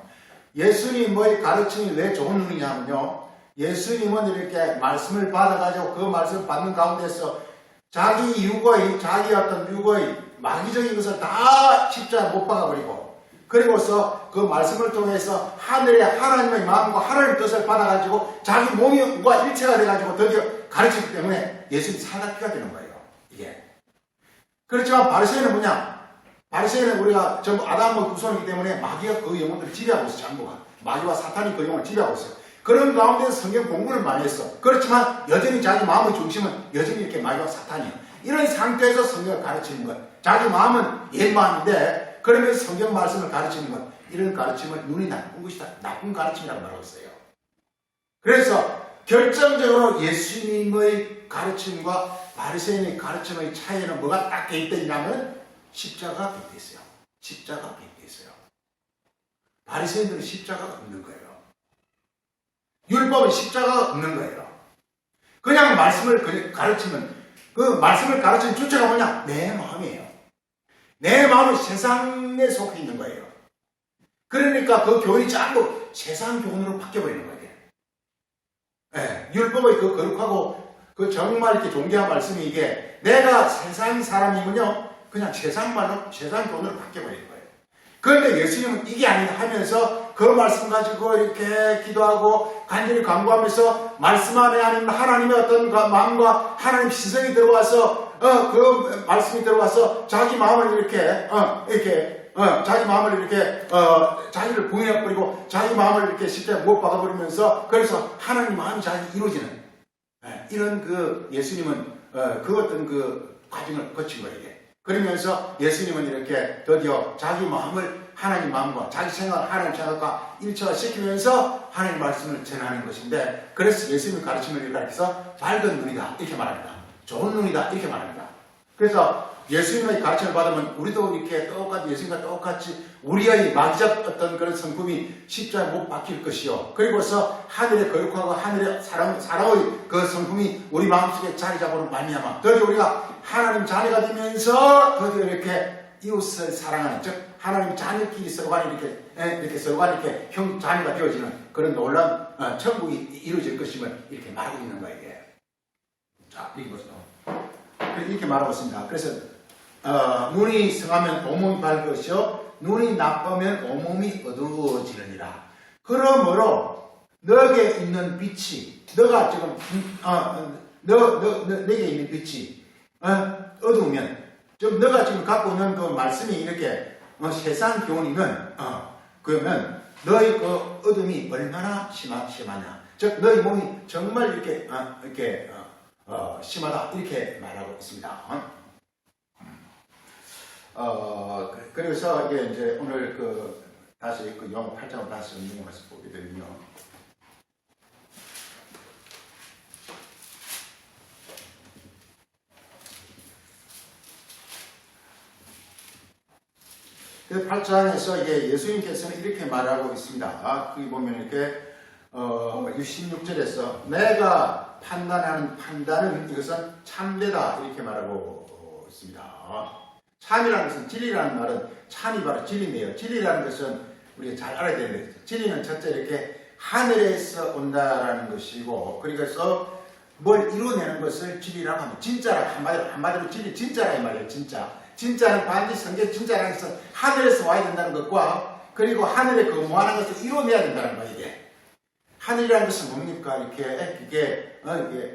Speaker 1: 예수님의 가르침이 왜 좋은 눈이냐면요. 예수님은 이렇게 말씀을 받아가지고 그 말씀을 받는 가운데서 자기 어떤 육의 마귀적인 것을 다 십자가에 못 박아버리고 그리고서 그 말씀을 통해서 하나님의 마음과 하나님의 뜻을 받아가지고 자기 몸과 일체가 돼가지고 드디어 가르치기 때문에 예수님이 살과 피가 되는 거예요. 이게. 그렇지만 바리새인은 뭐냐? 바리새인은 우리가 전부 아담의 후손이기 때문에 마귀가 그 영혼들을 지배하고 있어요. 전부가. 마귀와 사탄이 그 영혼을 지배하고 있어요. 그런 가운데서 성경 공부를 많이 했어. 그렇지만 여전히 자기 마음의 중심은 여전히 이렇게 마귀와 사탄이에요. 이런 상태에서 성경을 가르치는 것. 자기 마음은 옛 마음인데 그러면서 성경 말씀을 가르치는 것. 이런 가르침을 눈이 나쁜 것이다. 나쁜 가르침이라고 말하고 있어요. 그래서 결정적으로 예수님의 가르침과 바리새인의 가르침의 차이는 뭐가 딱 있다냐면 십자가 곁에 있어요. 십자가 곁에 있어요. 바리새인들은 십자가가 없는 거예요. 율법은 십자가가 없는 거예요. 그냥 말씀을 가르치면 그 말씀을 가르치는 주체가 뭐냐? 내 마음이에요. 내 마음은 세상에 속해 있는 거예요. 그러니까 그 교훈이 전부 세상 교훈으로 바뀌어버리는 거예요. 율법의 그 거룩하고 그 정말 이렇게 존귀한 말씀이 이게 내가 세상 사람이면요 그냥 세상 말로 세상 교훈으로 바뀌어버리는 거예요. 그런데 예수님은 이게 아니다 하면서 그 말씀 가지고 이렇게 기도하고 간절히 간구하면서 말씀 안에 하나님의 어떤 마음과 하나님 시선이 들어와서 그 말씀이 들어와서 자기 마음을 이렇게 자기 마음을 이렇게 자기를 부인해버리고 자기 마음을 이렇게 쉽게 못 박아버리면서 그래서 하나님 마음이 잘 이루어지는 이런 그 예수님은 그 어떤 그 과정을 거친 거예요. 그러면서 예수님은 이렇게 드디어 자기 마음을 하나님 마음과 자기 생각을 하나님 생각과 일처시키면서 하나님 말씀을 전하는 것인데, 그래서 예수님의 가르침을 가르쳐서 밝은 눈이다 이렇게 말합니다. 좋은 눈이다 이렇게 말합니다. 그래서 예수님의 가르침을 받으면 우리도 이렇게 똑같이 예수님과 똑같이 우리의 마지막 어떤 그런 성품이 십자가에 못 박힐 것이요. 그리고서 하늘의 거룩하고 하늘의 사랑의 그 성품이 우리 마음속에 자리 잡으는 말미암아 드디어 우리가 하나님 자녀가 되면서 드디어 이렇게 이웃을 사랑하는, 즉 하나님 자녀끼리 서로 간에 이렇게 서로 간에 이렇게 형 자녀가 되어지는 그런 놀라운 천국이 이루어질 것임을 이렇게 말하고 있는 거예요. 자, 이렇게 보세요. 이렇게 말하고 있습니다. 그래서 눈이 성하면 온몸이 밝으시오 눈이 나쁘면 온몸이 어두워지느니라. 그러므로 너에게 있는 빛이, 너가 지금 내게 있는 빛이 어두우면, 즉 너가 지금 갖고 있는 그 말씀이 이렇게 세상 교훈이면 그러면 너의 그 어둠이 얼마나 심하냐, 즉 너의 몸이 정말 이렇게 심하다 이렇게 말하고 있습니다. 그래서 이제 오늘 다시 영어 8장으로 다시 넘어가서 보게 되면요. 그 8장에서 예수님께서는 이렇게 말하고 있습니다. 거기 보면 이렇게 16절에서 내가 판단하는 판단은 이것은 참되다 이렇게 말하고 있습니다. 참이라는 것은, 진리라는 말은 참이 바로 진리네요. 진리라는 것은 우리가 잘 알아야 되는데, 진리는 첫째 이렇게 하늘에서 온다라는 것이고, 그래서 뭘 이루어내는 것을 진리라고 하면, 진짜라, 한마디로 진리, 진짜라 이 말이에요. 진짜는 반드시 성경 진짜라는 것은 하늘에서 와야 된다는 것과, 그리고 하늘에 거무하는 것을 이루어내야 된다는 거예요. 이게 하늘이라는 것은 뭡니까? 이게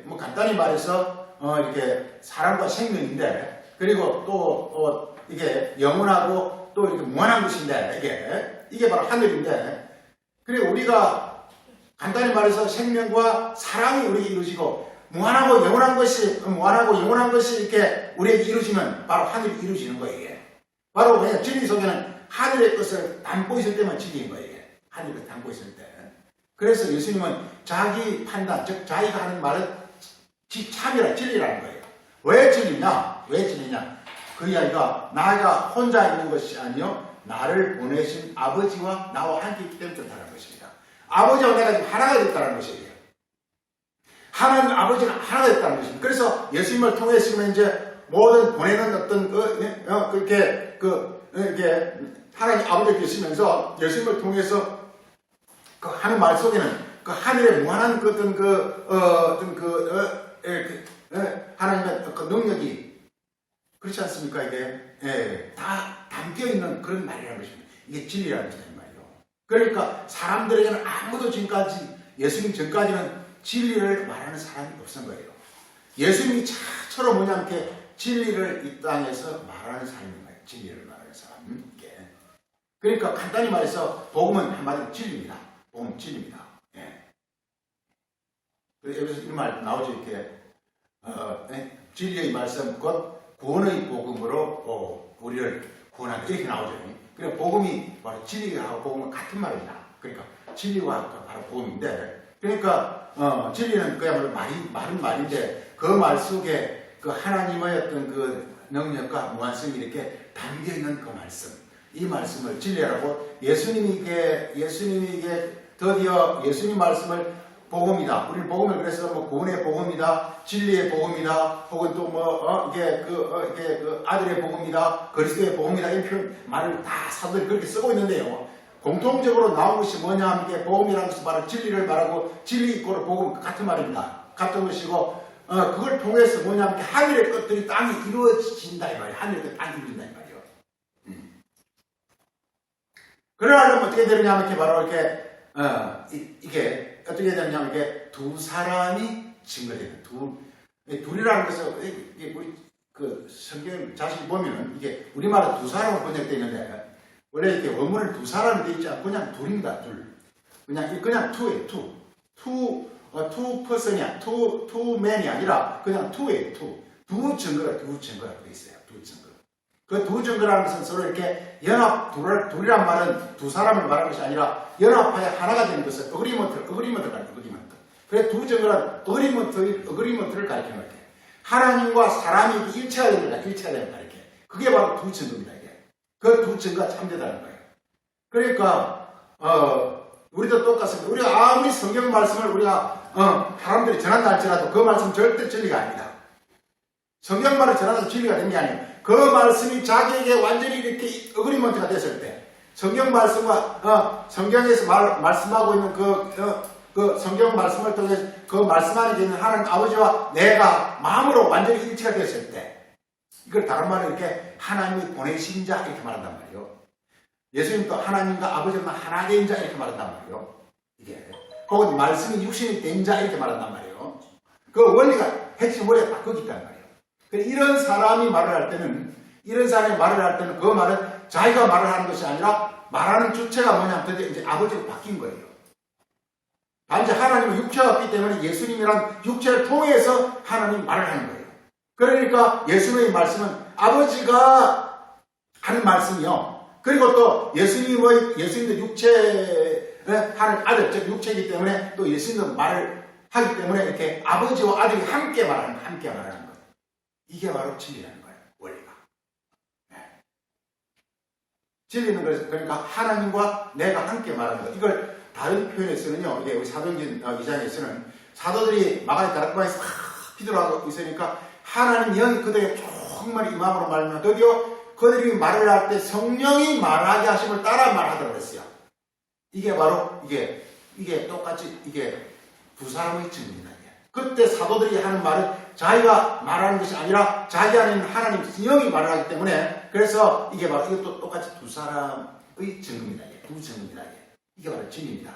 Speaker 1: 뭐 간단히 말해서 이렇게 사람과 생명인데, 그리고 또 이게 영원하고 또 이렇게 무한한 것인데, 이게 바로 하늘인데, 그리고 우리가 간단히 말해서 생명과 사랑이 우리에게 이루어지고 무한하고 영원한 것이 이렇게 우리에게 이루어지면 바로 하늘이 이루어지는 거예요. 이게 바로 그냥 진리 속에는 하늘의 것을 담고 있을 때만 진리인 거예요. 이게 하늘의 것을 담고 있을 때. 그래서 예수님은 자기 판단, 즉 자기가 하는 말은 참이라, 진리라는 거예요. 왜 진리냐? 그 이야기가 나가 혼자 있는 것이 아니요 나를 보내신 아버지와 나와 함께 있기 때문에 그렇다는 것입니다. 아버지와 내가 지금 하나가 됐다는 것이에요. 하나님 아버지는 하나가 됐다는 것입니다. 그래서 예수님을 통해서 지금 이제 모든 보내는 어떤 이렇게 하나님 아버지가 계시면서 예수님을 통해서 그 하는 말 속에는 그 하늘의 무한한 하나님의 그 능력이, 그렇지 않습니까? 이게 다 담겨있는 그런 말이라는 것입니다. 이게 진리라는 것이다 이 말이에요. 그러니까 사람들에게는 아무도 지금까지, 예수님 전까지는 진리를 말하는 사람이 없은 거예요. 예수님이 차처로 뭐냐면 이렇게 진리를 이 땅에서 말하는 사람인 거예요. 진리를 말하는 사람. 그러니까 간단히 말해서 복음은 한마디로 진리입니다. 복음은 진리입니다. 여기서 이 말 나오죠. 이렇게 진리의 말씀 곧 구원의 복음으로 우리를 구원한다 이렇게 나오죠. 그러니까 복음이 바로 진리하고 복음은 같은 말입니다. 그러니까 진리와 바로 복음인데, 그러니까 진리는 그야말로 말인데 그 말 속에 그 하나님의 어떤 그 능력과 무한성이 이렇게 담겨 있는 그 말씀, 이 말씀을 진리라고 예수님이 드디어 예수님 말씀을 복음이다. 우리 복음을 그래서 뭐 구원의 복음이다, 진리의 복음이다, 혹은 또 이게 아들의 복음이다, 그리스도의 복음이다 이런 표현 말을 다 사람들이 그렇게 쓰고 있는데요. 공통적으로 나온 것이 뭐냐 하면 이게 복음이라는 것은 바로 진리를 말하고 진리 이꼬르 복음 같은 말입니다. 같은 것이고 그걸 통해서 뭐냐 하면 하늘의 것들이 땅이 이루어진다 이 말이에요. 하늘의 것들이 땅이 이루어진다 이 말이에요. 그러려면 어떻게 되느냐 하면 이렇게 바로 이렇게 이게 어떻게 되느냐 하면 이게 두 사람이 증거되는 둘이라는 것은 이게 우리 그 성경 자세히 보면은 이게 우리말로 두 사람으로 번역되어 있는데 원래 이렇게 원문을 두 사람이 되어 있지 않고 그냥 둘입니다. 둘. 그냥 투예요. 투 person이야. two man이 아니라 그냥 투예요. 두 증거가 되어 있어요. 두 증거. 그 두 증거라는 것은 서로 이렇게 둘이란 말은 두 사람을 말하는 것이 아니라 연합하여 하나가 되는 것을 어그리먼트를 가리켜. 그래서 두 증거란 어그리먼트를 가리키는 거예요. 하나님과 사람이 일체가 되는 거야. 이렇게. 그게 바로 두 증거입니다. 이게. 그 두 증거가 참되다는 거예요. 그러니까 우리도 똑같습니다. 우리가 아무리 성경 말씀을 우리가 사람들이 전한다 할지라도 그 말씀 절대 진리가 아닙니다. 성경 말을 전하는 진리가 된 게 아니에요. 그 말씀이 자기에게 완전히 이렇게 어그리먼트가 됐을 때 성경 말씀과 성경에서 말씀하고 있는 그 성경 말씀을 통해서 그 말씀 안에 있는 하나님 아버지와 내가 마음으로 완전히 일치가 됐을 때 이걸 다른 말로 이렇게 하나님이 보내신 자 이렇게 말한단 말이에요. 예수님도 하나님과 아버지만 하나 된 자 이렇게 말한단 말이에요. 이게 혹은 말씀이 육신이 된 자 이렇게 말한단 말이에요. 그 원리가 핵심 원리가 딱 거기 있단 말이에요. 이런 사람이 말을 할 때는 그 말은 자기가 말을 하는 것이 아니라 말하는 주체가 뭐냐면 이제 아버지로 바뀐 거예요. 단지 하나님은 육체가 없기 때문에 예수님이란 육체를 통해서 하나님 말을 하는 거예요. 그러니까 예수님의 말씀은 아버지가 하는 말씀이요. 그리고 또 예수님도 육체에 하는 아들, 즉 육체이기 때문에 또 예수님도 말을 하기 때문에 이렇게 아버지와 아들이 함께 말하는 것. 이게 바로 진리라는 거예요. 원리가. 네. 진리는 그러니까 하나님과 내가 함께 말하는 것. 이걸 다른 표현에서는요. 이게 우리 사도행전 2장에서는 사도들이 마가의 다락방에서 피들어가고 있으니까 하나님 영이 그들에게 정말 이 마음으로 말하면 드디어 그들이 말을 할 때 성령이 말하게 하심을 따라 말하더라고 그랬어요. 이게 바로 이게 똑같이 이게 두 사람의 증거입니다. 그때 사도들이 하는 말은 자기가 말하는 것이 아니라 자기 안에 있는 하나님 영이 말을 하기 때문에 그래서 이게 바로 이것도 똑같이 두 사람의 증거입니다. 두 증거입니다. 이게 바로 진리입니다.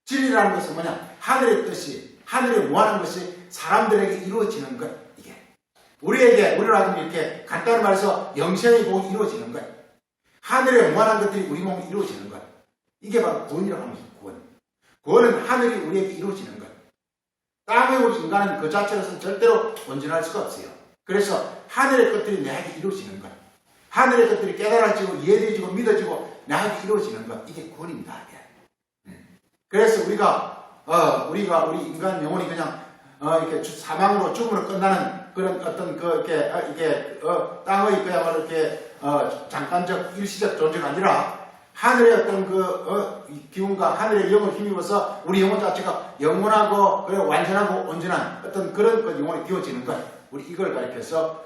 Speaker 1: 진리라는 것은 뭐냐? 하늘의 뜻이 하늘에 원하는 것이 사람들에게 이루어지는 것. 이게 우리로 하여금 이렇게 간단히 말해서 영생의 복이 이루어지는 것. 하늘에 원하는 것들이 우리 몸에 이루어지는 것. 이게 바로 구원이라고 합니다. 구원은 하늘이 우리에게 이루어지는 것. 땅에 우리 인간은 그 자체로서는 절대로 온전할 수가 없어요. 그래서 하늘의 것들이 나에게 이루어지는 것. 하늘의 것들이 깨달아지고 이해되어지고 믿어지고 나에게 이루어지는 것. 이게 구원입니다. 그래서 우리 인간 영혼이 그냥 이렇게 사망으로 죽음으로 끝나는 그런 어떤 땅의 그야말로 이렇게 잠깐적 일시적 존재가 아니라 하늘의 어떤 기운과 하늘의 영을 힘입어서 우리 영혼 자체가 영원하고 완전하고 온전한 어떤 그런 영혼이 되어지는 것. 우리 이걸 가리켜서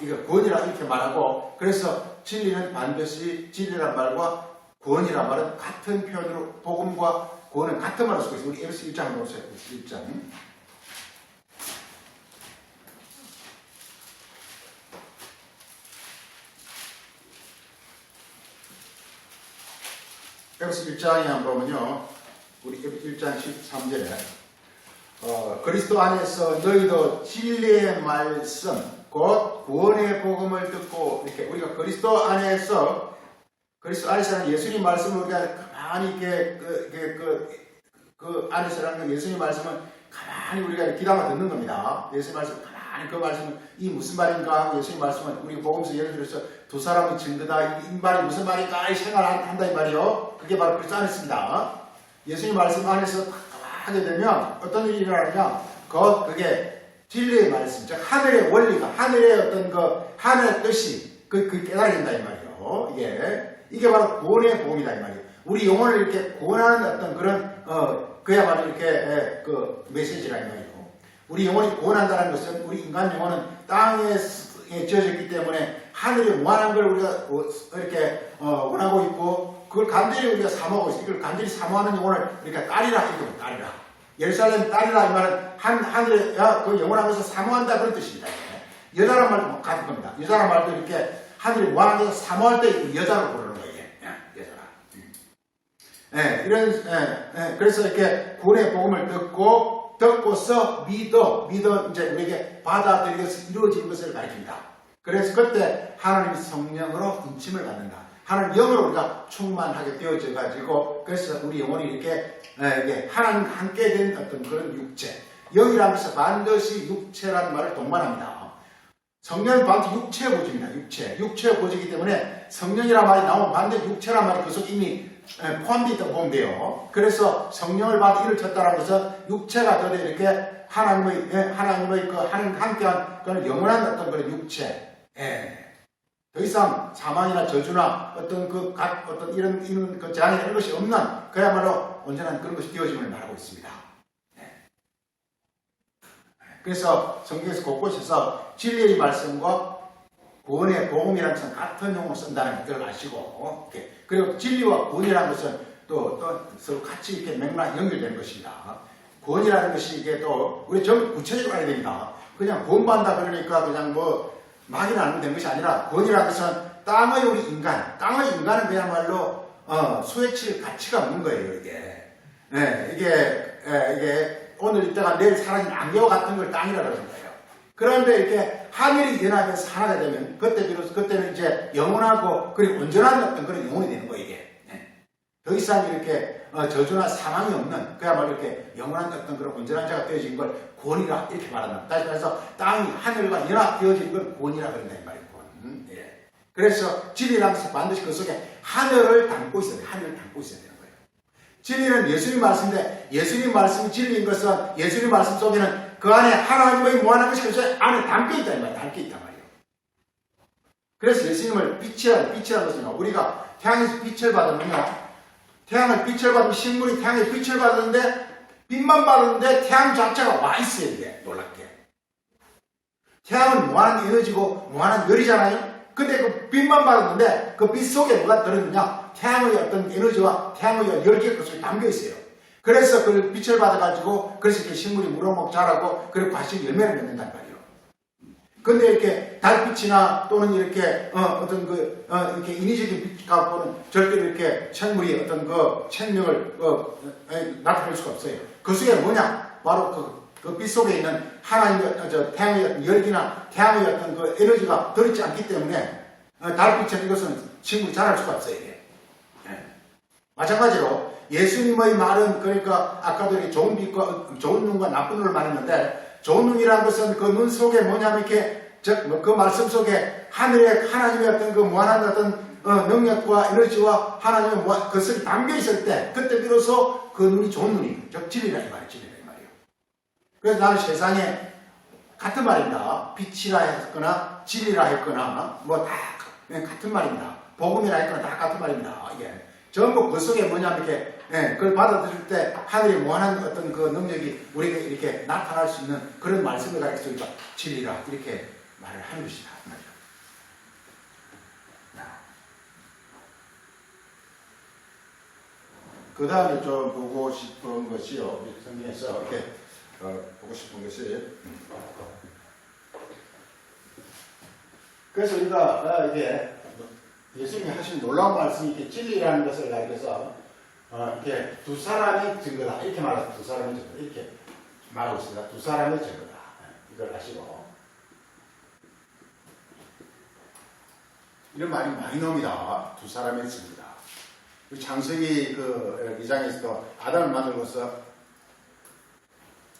Speaker 1: 이거 구원이라 이렇게 말하고 그래서 진리는 반드시 진리란 말과 구원이란 말은 같은 표현으로 복음과 구원은 같은 말을 쓰고 있어요. 우리 에베소 1장 한번 보세요. 1장. 에베소 1장에 한번 보면요. 우리 1장 13절에 그리스도 안에서 너희도 진리의 말씀 곧 구원의 복음을 듣고 이렇게 우리가 그리스도 안에서는 예수님 말씀을 우리가 가만히 이렇게 그 안에서라는 예수님 말씀을 가만히 우리가 귀담아 듣는 겁니다. 예수님 말씀 가만히 그 말씀은 이 무슨 말인가 하고 예수님 말씀은 우리 복음서 예를 들어서 두 사람의 증거다 이 말이 무슨 말인가 이 생각을 한다 이 말이요. 그게 바로 그리스도 안에 있습니다. 예수님 말씀 안에서 하게 되면 어떤 일이 일어나냐 그게 진리의 말씀 즉 하늘의 원리가 하늘의 어떤 하늘의 뜻이 그 깨달아진다 이 말이요. 이게 바로 구원의 복음이다 이 말이에요. 우리 영혼을 이렇게 구원하는 어떤 그런 그야말로 이렇게 그 메시지라 이 말이고 우리 영혼이 구원한다는 것은 우리 인간 영혼은 땅에 지어졌기 때문에 하늘이 원하는 걸 우리가 이렇게 원하고 있고 그걸 간절히 우리가 사모하고 있어요. 이걸 간절히 사모하는 영혼을 우리가 딸이라 이렇게 딸이라 예루살렘 딸이라 이 말은 하늘에 그 영원한 것을 사모한다 그런 뜻입니다. 여자란 말도 같은 겁니다. 여자란 말도 이렇게 하늘이 원하는 것을 사모할 때 여자로 부르는 거예요. 여자라. 그래서 이렇게 구원의 복음을 듣고서 믿어 이제 우리에게 받아들여서 이루어진 것을 가르칩니다. 그래서 그때 하나님이 성령으로 인침을 받는다. 하나님 영으로 우리가 충만하게 되어져 가지고 그래서 우리 영혼이 이렇게 이게 하나님 함께 된 어떤 그런 육체. 영이라는 것은 반드시 육체라는 말을 동반합니다. 성령은 반드시 육체의 보직입니다. 육체의 보직이기 때문에 성령이라는 말이 나오면 반드시 육체라는 말이 그 속에 이미 포함되어 있다고 보면 돼요. 그래서 성령을 받아 일을 쳤다는 것은 육체가 더러 이렇게 하나님의 그 하나님 함께한 그런 영원한 어떤 그런 육체. 더 이상 사망이나 저주나 어떤 어떤 이런 그 재앙이나 이런 것이 없는 그야말로 온전한 그런 것이 되어짐을 말하고 있습니다. 그래서 성경에서 곳곳에서 진리의 말씀과 구원의 복음이라는 것은 같은 용어를 쓴다는 걸 아시고, 그리고 진리와 구원이라는 것은 또 서로 같이 이렇게 맥락 연결되는 것입니다. 구원이라는 것이 이게 또 우리 좀 구체적으로 알아야 됩니다. 그냥 구원받는다 그러니까 그냥 뭐 막이나 하면 되는 것이 아니라 구원이라는 것은 땅의 우리 인간, 땅의 인간은 그야말로 수혜칠 가치가 없는 거예요. 이게 오늘 이따가 내일 사라진 안개와 같은 걸 땅이라고 하는 거예요. 그런데 이렇게 하늘이 연합해서 하나가 되면 그때는 이제 영원하고 그리고 온전한 어떤 그런 영혼이 되는 거예요. 이게 더 이상 이렇게 저주나 사망이 없는 그야말로 이렇게 영원한 어떤 그런 온전한 자가 되어진 걸 구원이라 이렇게 말한다. 다시 말해서 땅이 하늘과 연합되어진 걸 구원이라 그런다 이 말이에요. 그래서 진리라는 것은 반드시 그 속에 하늘을 담고 있어야 돼요. 하늘을 담고 있어야 돼요. 진리는 예수님 말씀인데 예수님 말씀이 진리인 것은 예수님 말씀 속에는 그 안에 하나님의 무한한 것이 그 안에 담겨 있다 이 말이에요. 담겨 있단 말이에요. 그래서 예수님을 빛이라는 것은요. 우리가 태양에서 빛을 받으면요. 빛을 받으면 식물이 태양에 빛을 받았는데 빛만 받았는데 태양 자체가 와 있어요. 이게 놀랍게. 태양은 무한한 에너지고 무한한 열이잖아요. 근데 그 빛만 받았는데 그 빛 속에 뭐가 들어있느냐? 태양의 어떤 에너지와 태양의 열기가 그 속에 담겨 있어요. 그래서 그 빛을 받아가지고 그래서 이렇게 식물이 무럭무럭 자라고 그리고 과실 열매를 맺는단 말이에요. 근데 이렇게 달빛이나 또는 이렇게 이렇게 인위적인 빛 갖고는 절대로 이렇게 생물이 어떤 그 생명을 나타낼 수가 없어요. 그 속에 뭐냐? 바로 그 빛 속에 있는 하나님의 태양의 어떤 열기나 태양의 어떤 그 에너지가 들어있지 않기 때문에 달빛은 이것은 식물이 자랄 수가 없어요. 이게. 마찬가지로 예수님의 말은 그러니까 아까도 이렇게 좋은 빛과 좋은 눈과 나쁜 눈을 말했는데 좋은 눈이라는 것은 그 눈 속에 뭐냐면 이렇게 그 말씀 속에 하나님의 어떤 그 무한한 어떤 능력과 에너지와 하나님의 그것을 담겨 있을 때 그때 비로소 그 눈이 좋은 눈이 즉 진리라 이 말이에요. 진리라 이 말이에요. 그래서 나는 세상에 같은 말입니다. 빛이라 했거나 진리라 했거나 뭐 다 같은 말입니다. 복음이라 했거나 다 같은 말입니다. 이게 전부 그 속에 뭐냐면 이렇게 그걸 받아들일 때 하늘의 무한한 어떤 그 능력이 우리에게 이렇게 나타날 수 있는 그런 말씀을 가르치니까 진리라 이렇게 말을 하는 것이다. 그 다음에 좀 보고 싶은 것이요. 성경에서 이렇게 보고 싶은 것이 그래서 우리가 이게 예수님이 하신 놀라운 말씀이 이렇게 진리라는 것을 가지고서 이렇게 두 사람의 증거다 이렇게 말하고 두 사람의 증거다 이렇게 말하고 있습니다. 두 사람의 증거다 이걸 아시고 이런 말이 많이 나옵니다. 두 사람의 증거다. 창세기 그 2장에서도 아담을 만들고서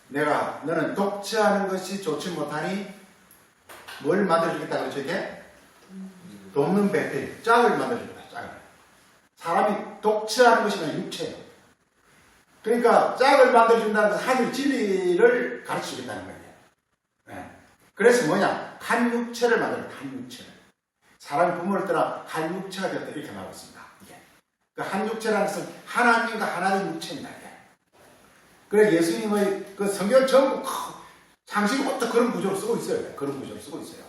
Speaker 1: 너는 독취하는 것이 좋지 못하니 뭘 만들어주겠다 그러죠 이게? 돕는 배틀, 짝을 만들어줍니다. 짝을. 사람이 독취하는 것이 아니라 육체예요. 그러니까 짝을 만들어준다는 것은 하늘 진리를 가르쳐주겠다는 거예요. 그래서 뭐냐? 한 육체를 만들어요. 한 육체를. 사람이 부모를 떠나 한 육체가 되었다 이렇게 말하고 있습니다. 그 한 육체라는 것은 하나님과 하나님 육체입니다. 그래서 예수님의 그 성경 전부 창세기부터 그런 구조를 쓰고 있어요. 그런 구조를 쓰고 있어요.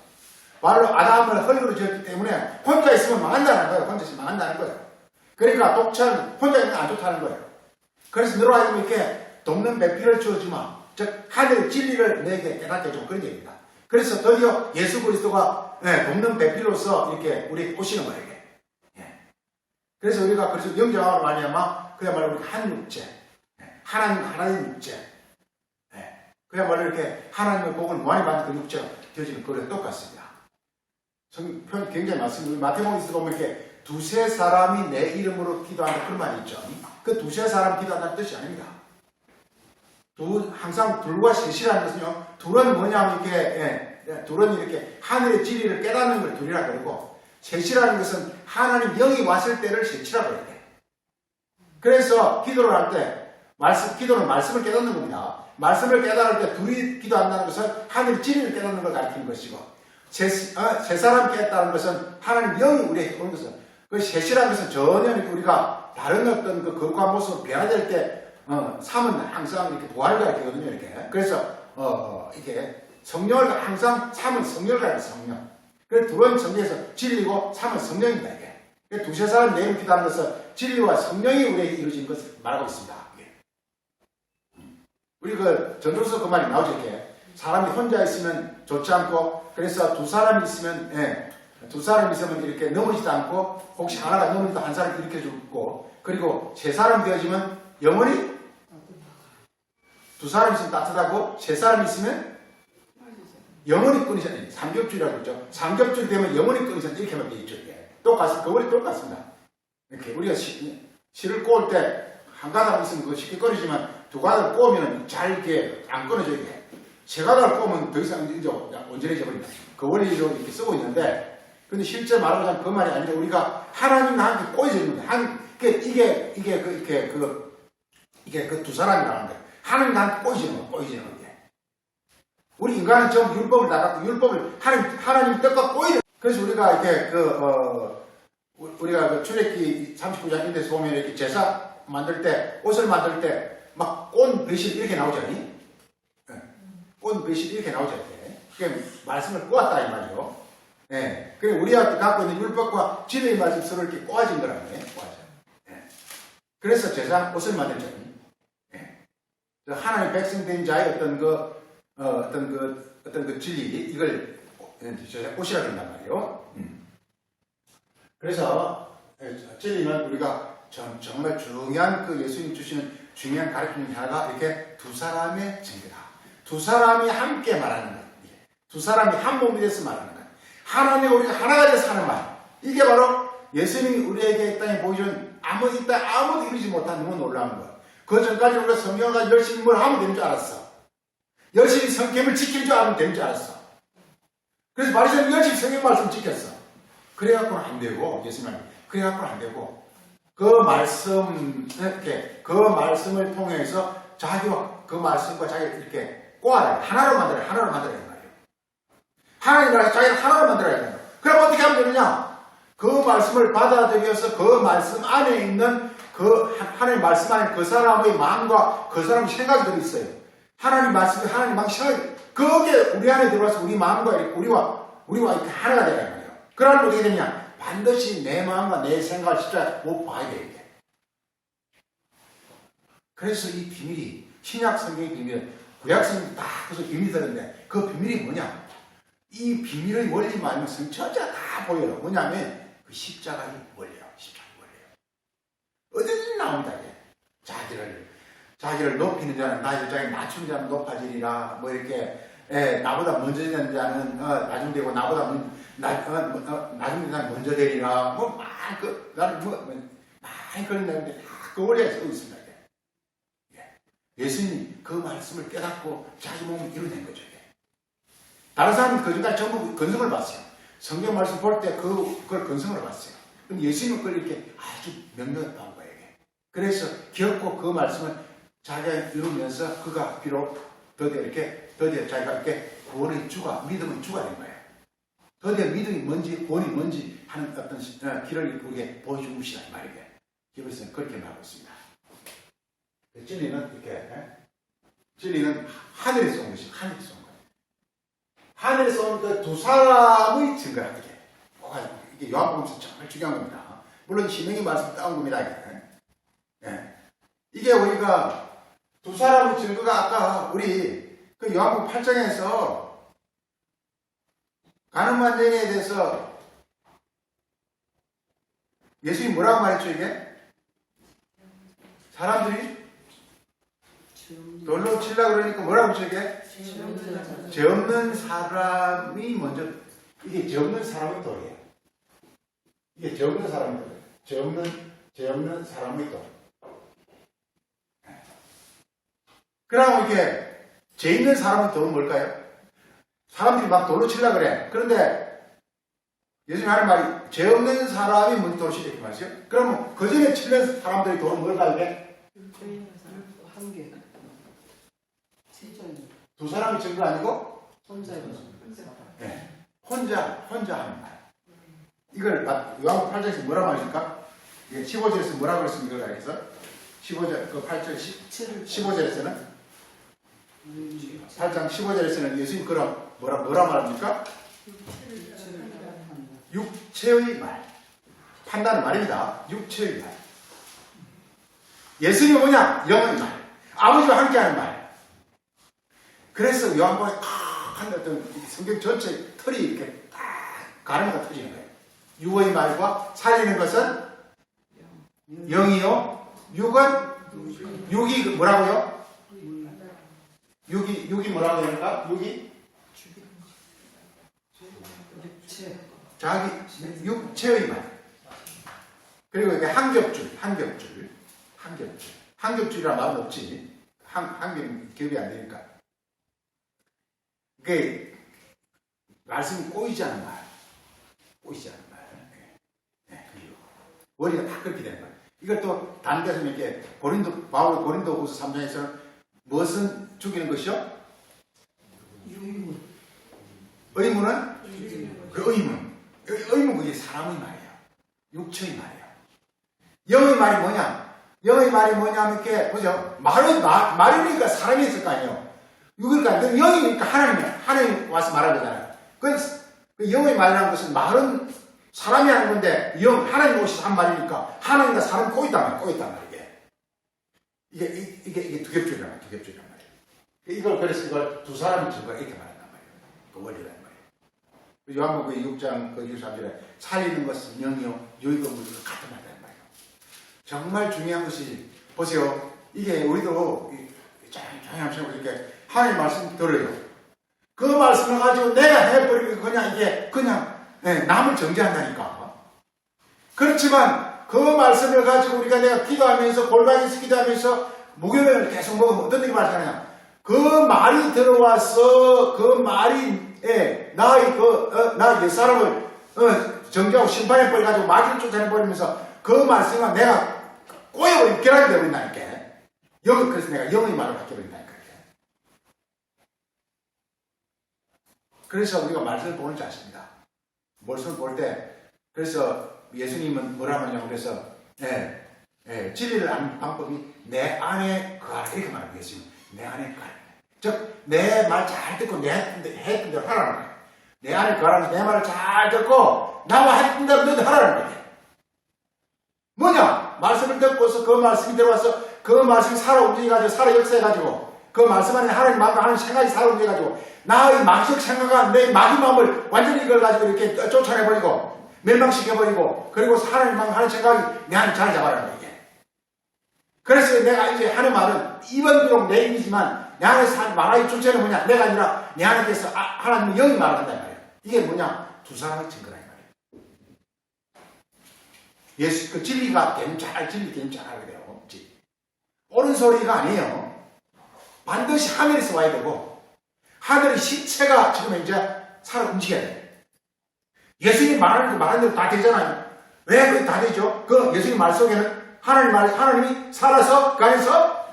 Speaker 1: 바로 아담을 헐거로 지었기 때문에 혼자 있으면 망한다는 거예요. 혼자 있으면 망한다는 거예요. 그러니까 독처는 혼자 있는 게 안 좋다는 거예요. 그래서 너로 하여금 이렇게 돕는 배필을 주어주마. 즉 하늘의 진리를 내게 깨닫게 해줘. 그런 얘기입니다. 그래서 드디어 예수 그리스도가 돕는 배필로서 이렇게 우리에게 오시는 거예요. 그래서 우리가 그래서 영접함으로 말미암아 그야말로 한 육체, 하나님 육체, 그야말로 이렇게 하나님의 복을 무한히 받는 그 육체가 되어지는 거랑 똑같습니다. 표현 굉장히 많습니다. 마태복음에서 보면 이렇게 두세 사람이 내 이름으로 기도한다 그런 말이 있죠. 그 두세 사람 기도한다는 뜻이 아닙니다. 항상 둘과 셋이라는 것은요, 둘은 뭐냐면 둘은 이렇게 하늘의 진리를 깨닫는 걸 둘이라 그러고, 셋이라는 것은 하나님 영이 왔을 때를 셋이라고 그래요. 그래서 기도를 할 때, 기도는 말씀을 깨닫는 겁니다. 말씀을 깨달을 때 둘이 기도한다는 것은 하늘의 진리를 깨닫는 걸 가리키는 것이고, 세 사람 깨닫다는 것은 하나님 영이 우리에게 오는 것은, 그 셋이라는 것은 전혀 우리가 다른 어떤 그 거룩한 모습으로 변화될 때, 삶은 항상 이렇게 부활과 이렇게거든요, 이렇게. 그래서, 이렇게 성령을 항상 삶은 성령을 가리켜 성령. 그래서 둘은 성령에서 진리고 삶은 성령입니다, 이게. 두세 사람 내일 기도하는 것은 진리와 성령이 우리에게 이루어진 것을 말하고 있습니다. 우리 그 전도서 그 말이 나오죠, 이렇게. 사람이 혼자 있으면 좋지 않고, 그래서 두 사람이 있으면, 두 사람이 있으면 이렇게 넘어지도 않고, 혹시 하나가 넘어지도 한 사람이 일으켜 주고, 그리고 세 사람이 되어지면 영원히 두 사람이 있으면 따뜻하고, 세 사람이 있으면 영원히 끊이지 않아요. 삼겹줄이라고 그러죠. 삼겹줄이 되면 영원히 끊이지 않아요. 이렇게만 되어 있죠. 똑같습니다. 그거리 똑같습니다. 이렇게 우리가 실을 꼬을 때 한 가닥 있으면 그거 쉽게 끊어지지만 두 가닥을 꼬으면 잘 이렇게 안 끊어져요. 세 가닥을 꼬으면 더 이상 이제 온전해져 버립니다. 그 원리로 이렇게 쓰고 있는데, 근데 실제 말하자면 그 말이 아니라 우리가 하나님과 함께 꼬여져 있는 거예요. 이게 그 두 사람이라는 거예요. 하나님과 함께 꼬여지는 거예요. 우리 인간은 전부 율법을 나갔고, 율법을 하나님 뜻과 꼬이는. 그래서 우리가 이렇게 우리가 그 출애굽기 39장 인데서 보면 이렇게 제사 만들 때, 옷을 만들 때 막 꽃 배실 이렇게 나오잖아요. 꽃 배실 이렇게 나오잖아요. 그게 말씀을 꼬았다 이 말이죠. 그래 우리가 갖고 있는 율법과 진리의 말씀 서로 이렇게 꼬아진 거라는 거예요. 그래서 제사 옷을 만들잖아요. 하나님 백성 된 자의 어떤 그 진리, 이걸 옷이라 그런단 말이에요. 그래서 진리는 우리가 정말 중요한 그 예수님 주시는 중요한 가르침의 하나가 이렇게 두 사람의 증거다. 두 사람이 함께 말하는 것. 두 사람이 한 몸이 돼서 말하는 것. 하나님 우리가 하나가 돼서 하는 말. 이게 바로 예수님이 우리에게 이 땅에 보여준 아무도 이루지 못한 너무 놀라운 것. 그 전까지 우리가 성경과 열심히 뭘 하면 되는 줄 알았어. 열심히 성경을 지킬 줄 알면 되는 줄 알았어. 그래서 바리새인은 열심히 성경 말씀 지켰어. 그래갖고는 안 되고, 예수님 그래갖고는 안 되고, 그 말씀을 통해서 자기와 그 말씀과 자기를 이렇게 꼬아야 돼. 하나로 만들어야 된다. 하나님 나라에서 자기를 하나로 만들어야 된다. 그럼 어떻게 하면 되느냐? 그 말씀을 받아들여서 그 말씀 안에 있는 그 하나님 말씀 안에 그 사람의 마음과 그 사람의 생각이 들어있어요. 하나님 말씀이 하나님 마음 생각이, 그게 우리 안에 들어와서 우리 마음과 우리와 이렇게 하나가 되는 거예요. 그러면 어떻게 되냐? 반드시 내 마음과 내 생각을 진짜 못 봐야 돼요. 그래서 이 비밀이, 신약 성경의 비밀, 구약 성경이 다 그래서 비밀이 들었는데, 그 비밀이 뭐냐? 이 비밀의 원리만 알면 전체가 다 보여요. 뭐냐면 그 십자가의 원리예요. 십자가의 원리예요. 어디든 나옵니다. 자기를 높이는 자는 자기 낮추는 자는 높아지리라. 뭐 이렇게 나보다 먼저 되는 자는 나중되고 나보다 나중된 자는 먼저 되리라. 뭐 많이 그런 내용인데 그 원리가 쓰고 있습니다. 예수님 그 말씀을 깨닫고 자기 몸을 이루어낸 거죠. 다른 사람은 그전까지 전부 건성을 봤어요. 성경 말씀 볼 때 그걸 건성을 봤어요. 그럼 예수님은 그걸 이렇게 아주 명료했다는 거예요. 그래서 결코 그 말씀을 자기가 이루면서 그가 비록 드디어 자기가 이렇게 구원의 주가, 믿음의 주가 된 거예요. 드디어 믿음이 뭔지, 구원이 뭔지 하는 어떤 길을 우리에게 보여주고 시다 이 말이에요. 여기서는 그렇게 말하고 있습니다. 진리는 진리는 하늘에서 온 것이 하늘에서 온 거예요. 하늘에서 온 그 두 사람의 증거라는 게 이게 요한복음에서 정말 중요한 겁니다. 물론 신명기 말씀 따온 겁니다. 이게 우리가 두 사람의 증거가 아까 우리 그 요한복음 8장에서 가늠한 여인에 대해서 예수님이 뭐라고 말했죠, 이게? 사람들이 돌로 치려고 그러니까 뭐라고 했죠, 이게? 죄 없는 사람이 먼저, 이게 죄 없는 사람의 돌이에요. 이게 죄 없는 사람이거든. 죄 없는 사람의 돈. 그러면 이게 죄 있는 사람의 돈은 뭘까요? 사람들이 막 돌로 치려고 그래. 그런데 예수님 하는 말이 죄 없는 사람이 먼저 돌로 치려 이렇게 말이죠. 그러면 그 전에 치는 사람들의 돈은 뭘까 이게?
Speaker 2: 한 개.
Speaker 1: 두 사람이 친 거 아니고?
Speaker 2: 네.
Speaker 1: 혼자 하는 말. 이걸 요한복음 8장에서 뭐라고 하십니까? 15절에서 뭐라고 그랬습니까? 이걸 알겠어? 15절, 그 8절, 15절에서는 8장 15절에서는 예수님 그럼 뭐라 말합니까? 육체의 말. 판단은 말입니다. 육체의 말. 예수님은 뭐냐? 영의 말. 아버지와 함께하는 말. 그래서 요한복음에 한 어떤 성경 전체 틀이 이렇게 딱 가르마가 터지는 거예요. 육의 말과 살리는 것은 영이요. 육이 뭐라고요? 육이 뭐라고 해야 될까? 육이? 자기 육체의 말. 그리고 이게 한겹줄이란 말은 없지. 한겹 기억이 안 되니까. 그게 말씀이 꼬이지 않은 말. 그리고 원리가 다 그렇게 되는 거예요. 이걸 또 다른 데서는 이렇게 바울의 고린도후서 3장에서는 무엇은 죽이는 것이요? 의문은? 그 의문 그게 사람의 말이에요. 육체의 말이에요. 영의 말이 뭐냐? 영의 말이 뭐냐면 이렇게 보죠. 말이니까 사람이 있을 거 아니에요. 그러니까 영이니까 하나님 와서 말한 거잖아요. 그 영의 말이라는 것은 말은 사람이 하는 건데 하나님 오셔서 한 말이니까 하나님과 사람이 꼬있단 말이에요. 이게 두 겹줄이란 말이에요. 그래서 이걸 두 사람이 증거 이렇게 말한단 말이에요. 그 원리란 말이에요. 요한복음 6장 23절에 살리는 것은 영이요 유익은 물과 같은 말이란 말이에요. 정말 중요한 것이 보세요. 이게 우리도 조용히 하면서 이렇게 하나님 말씀 들어요. 그 말씀을 가지고 내가 해버리고 그냥 남을 정죄한다니까. 그렇지만 그 말씀을 가지고 내가 기도하면서 골방에서 기도하면서 무교면을 계속 먹으면 어떤 일이 발생하냐. 그 말이 들어와서 그 말이 나 옛사람을 정죄하고 심판해버려가지고 마귀를 쫓아내버리면서 그 말씀과 내가 꼬여버린 결합이 되어버린다니까. 그래서 내가 영의 말을 바뀌어버린다니까. 그래서 우리가 말씀을 보는 줄 아십니다. 말씀을 볼 때 그래서 예수님은 뭐라 하냐고 그래서 진리를 아는 방법이 내 안에 거하라 이렇게 말하고 예수님 내 안에 거하라. 즉 내 말 잘 듣고 내 했던 대로 하라는 거예요. 내 안에 거하라는 내 말을 잘 듣고 나와 했던 대로 너도 하라는 거예요. 뭐냐? 말씀을 듣고서 그 말씀이 들어와서 그 말씀이 살아 움직여가지고 살아 역사해가지고 그 말씀 안에 하나님 마음을 하는 생각이 살아 움직여가지고 나의 마귀적 생각과 내 마귀 마음을 완전히 이걸 가지고 이렇게 쫓아내버리고 멸망시켜버리고 그리고 하나님 마음 하는 생각이 내 안에 자리 잡아라는 거예요. 그래서 내가 이제 하는 말은 이번 비록 내 입이지만 내 안에서 말하기 주체는 뭐냐? 내가 아니라 내 안에서 하나님은 영이 말한단 말이에요. 이게 뭐냐? 두 사람의 증거란 말이에요. 예수 그 진리가 진리 되면 잘 알게 돼요. 옳은 소리가 아니에요. 반드시 하늘에서 와야 되고 하늘의 시체가 지금 이제 살아 움직여야 돼요. 예수님 말하는 대로 다 되잖아요. 왜 그게 다 되죠? 그 예수님 말 속에는 하나님이 살아서 그 안에서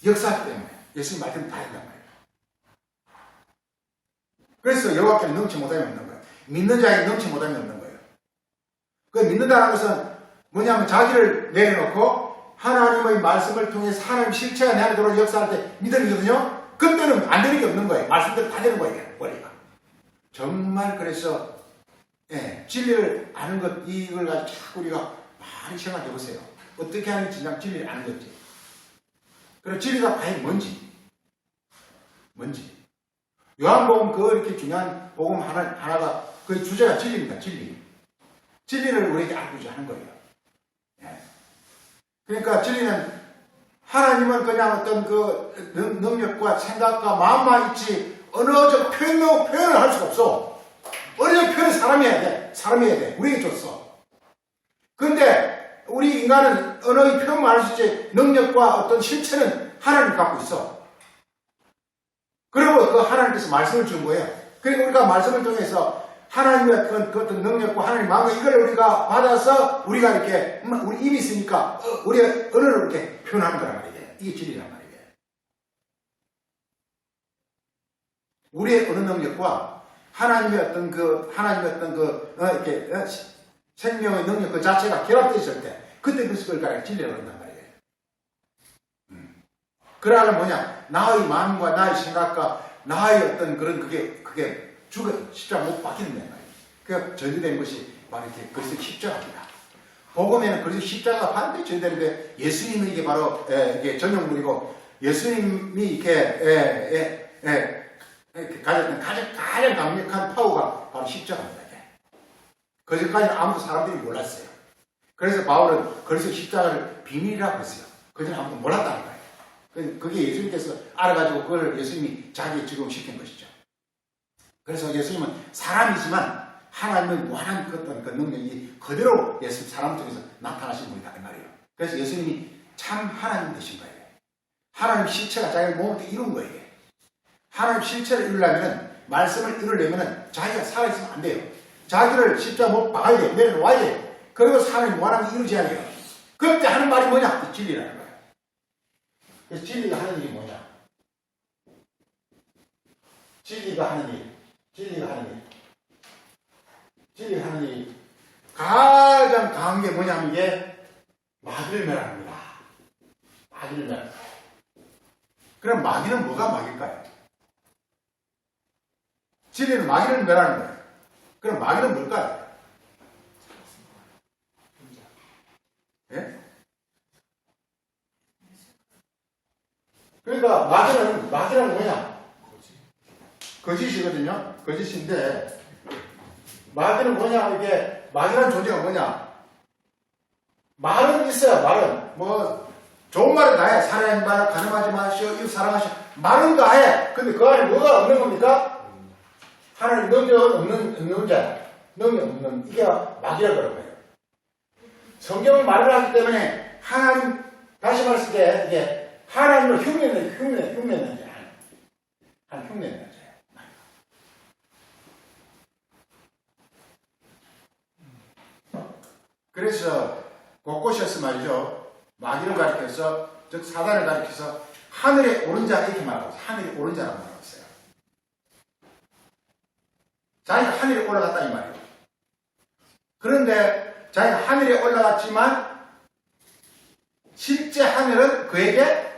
Speaker 1: 역사하기 때문에 예수님 말대로 다 된단 말이에요. 그래서 여호와께는 넘치 못함이 없는 거예요. 믿는 자에게 넘치 못함이 없는 거예요. 그 믿는다는 것은 뭐냐면 자기를 내려놓고 하나님의 말씀을 통해서 하나님 실체가 내 안에 들어와 역사할 때 믿음이거든요. 그때는 안 되는 게 없는 거예요. 말씀대로 다 되는 거예요. 원리가. 정말 그래서 진리를 아는 것 이걸 가지고 자꾸 우리가 많이 생각해 보세요. 어떻게 하는 진짜 진리를 아는 건지. 그리고 진리가 과연 뭔지. 요한복음 이렇게 중요한 복음 하나가 그 주제가 진리입니다. 진리를 우리에게 알고자 하는 거예요. 그러니까 진리는 하나님은 그냥 어떤 그 능력과 생각과 마음만 있지 언어적 표현을 할 수가 없어. 언어적 표현은 사람이 해야 돼. 우리에게 줬어. 근데 우리 인간은 언어의 표현만 할 수 있지 능력과 어떤 실체는 하나님이 갖고 있어. 그리고 그 하나님께서 말씀을 준 거예요. 그러니까 우리가 말씀을 통해서 하나님의 그 어떤 능력과 하나님 마음과 이걸 우리가 받아서 우리가 이렇게 우리 입이 있으니까 우리의 언어를 이렇게 표현하는 거란 말이에요. 이게 진리란 말이에요. 우리의 언어 능력과 하나님의 어떤 이렇게 생명의 능력 그 자체가 결합되어 있을 때 그때 그것을 가리켜 진리라고 한단 말이에요. 그러면 뭐냐? 나의 마음과 나의 생각과 나의 어떤 그런 그게 십자가 못 박히는 거예요. 그 전제된 것이 바로 이렇게 그리스도 십자가입니다. 복음에는 그리스도 십자가가 반드시 전제되는데 예수님이 이게 바로 이게 전용물이고 예수님이 이렇게 가졌던 가장 강력한 파워가 바로 십자가입니다. 그전까지는 아무도 사람들이 몰랐어요. 그래서 바울은 그리스도 십자가를 비밀이라고 했어요. 그전에 아무도 몰랐다는 거예요. 그게 예수님께서 알아가지고 그걸 예수님이 자기에 적용시킨 것이죠. 그래서 예수님은 사람이지만 하나님은 무한한 그 능력이 그대로 예수 사람 중에서 나타나신 분이다 이 말이에요. 그래서 예수님이 참 하나님 되신 거예요. 하나님 실체가 자기 몸을 이룬 거예요. 하나님 실체를 이루려면 말씀을 이루려면 자기가 살아있으면 안 돼요. 자기를 십자가 못 박아야 돼요. 내려놓아야 돼요. 그리고 사람이 무한한 걸 이루어져야 돼요. 그때 하는 말이 뭐냐? 진리라는 거예요. 그래서 진리가 하는 일이 뭐냐? 진리가 하는 일이 가장 강한 게 뭐냐면 이게 마귀를 멸하는 겁니다. 마귀를 멸하는 거예요. 그럼 마귀는 뭐가 마귀일까요? 진리는 마귀를 멸하는 거예요. 그럼 마귀는 뭘까요? 예? 그러니까 마귀는 뭐냐? 거짓이거든요. 거짓인데 마귀는 뭐냐? 이게 마귀라는 존재가 뭐냐? 말은 있어요. 말은 뭐 좋은 말은 다 해. 사랑하지 마라, 가늠하지 마시오, 이웃 사랑하시오. 말은 다 해. 근데 그 안에 뭐가 없는 겁니까? 하나님 능력은 없는 자. 능력 없는 이게 마귀라고 그러고요. 성경은 말을 하기 때문에 하나님 다시 말했을 때 이게 하나님을 흉내내는 자. 하나님 흉내내는 자. 그래서 곳곳에서 말이죠. 마귀를 가리켜서 즉 사단을 가리켜서 하늘에 오른 자 이렇게 말하고 있어요. 하늘에 오른 자라고 말하고 있어요. 자기가 하늘에 올라갔다 이 말이에요. 그런데 자기가 하늘에 올라갔지만 실제 하늘은 그에게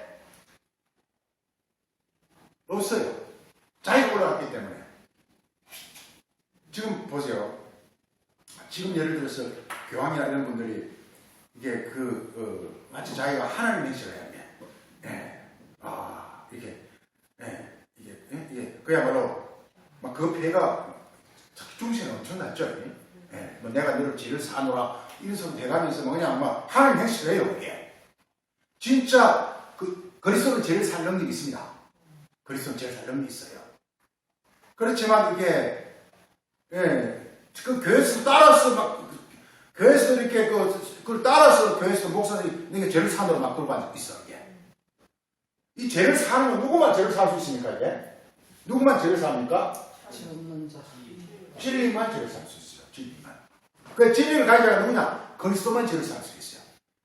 Speaker 1: 없어요. 자기가 올라갔기 때문에. 지금 보세요. 지금 예를 들어서 교황이나 이런 분들이 이게 마치 자기가 하나님 행세를 해야 돼. 이게 그야말로 막 그 폐가 중심이 엄청났죠. 뭐 내가 너를 지를 사노라 이런 소리 돼가면서 그냥 막 하나님 행세를 해요. 이게 진짜 그리스도는 죄를 살 능력이 있습니다. 그리스도는 죄를 살 능력이 있어요. 그렇지만 이게 그 교회에서 따라서 막 교회에서 이렇게 그걸 따라서 교회에서 목사들이 이게 죄를 사노라 막 그러고 있어. 이게 이 죄를 사는 건 누구만 죄를 살 수 있습니까? 이게 누구만 죄를 삽니까?
Speaker 2: 죄 없는 자.
Speaker 1: 진리만 죄를 살 수 있어요. 진리만. 그 진리를 가진 자가 누구냐? 그리스도만 죄를 살 수 있어요.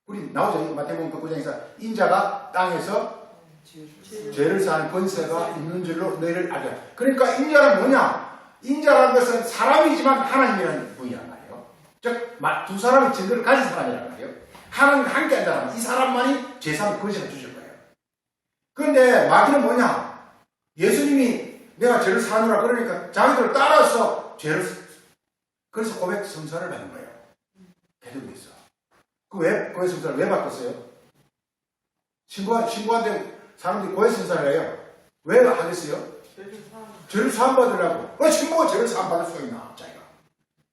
Speaker 1: 우리 나오죠. 마태복음 9장에서 인자가 땅에서 죄를 사는 권세가 있는 줄로 너희를 알게. 그러니까 인자는 뭐냐? 인자라는 것은 사람이지만 하나님이라는 분이란 말이에요. 즉, 두 사람이 증거를 가진 사람이란 말이에요. 하나님과 함께 한 사람, 이 사람만이 죄사함의 권세를 주실 거예요. 그런데 마귀는 뭐냐? 예수님이 내가 죄를 사느라 그러니까 자기들을 따라서 죄를 그래서 고백 성사를 받는 거예요. 개독에서. 왜 고백 성사를 왜 바꿨어요? 신부한테 사람들이 고백 성사를 해요. 왜 하겠어요? 죄를 사함받으려고. 왜 신부가 죄를 사함받을 수가 있나, 자기가.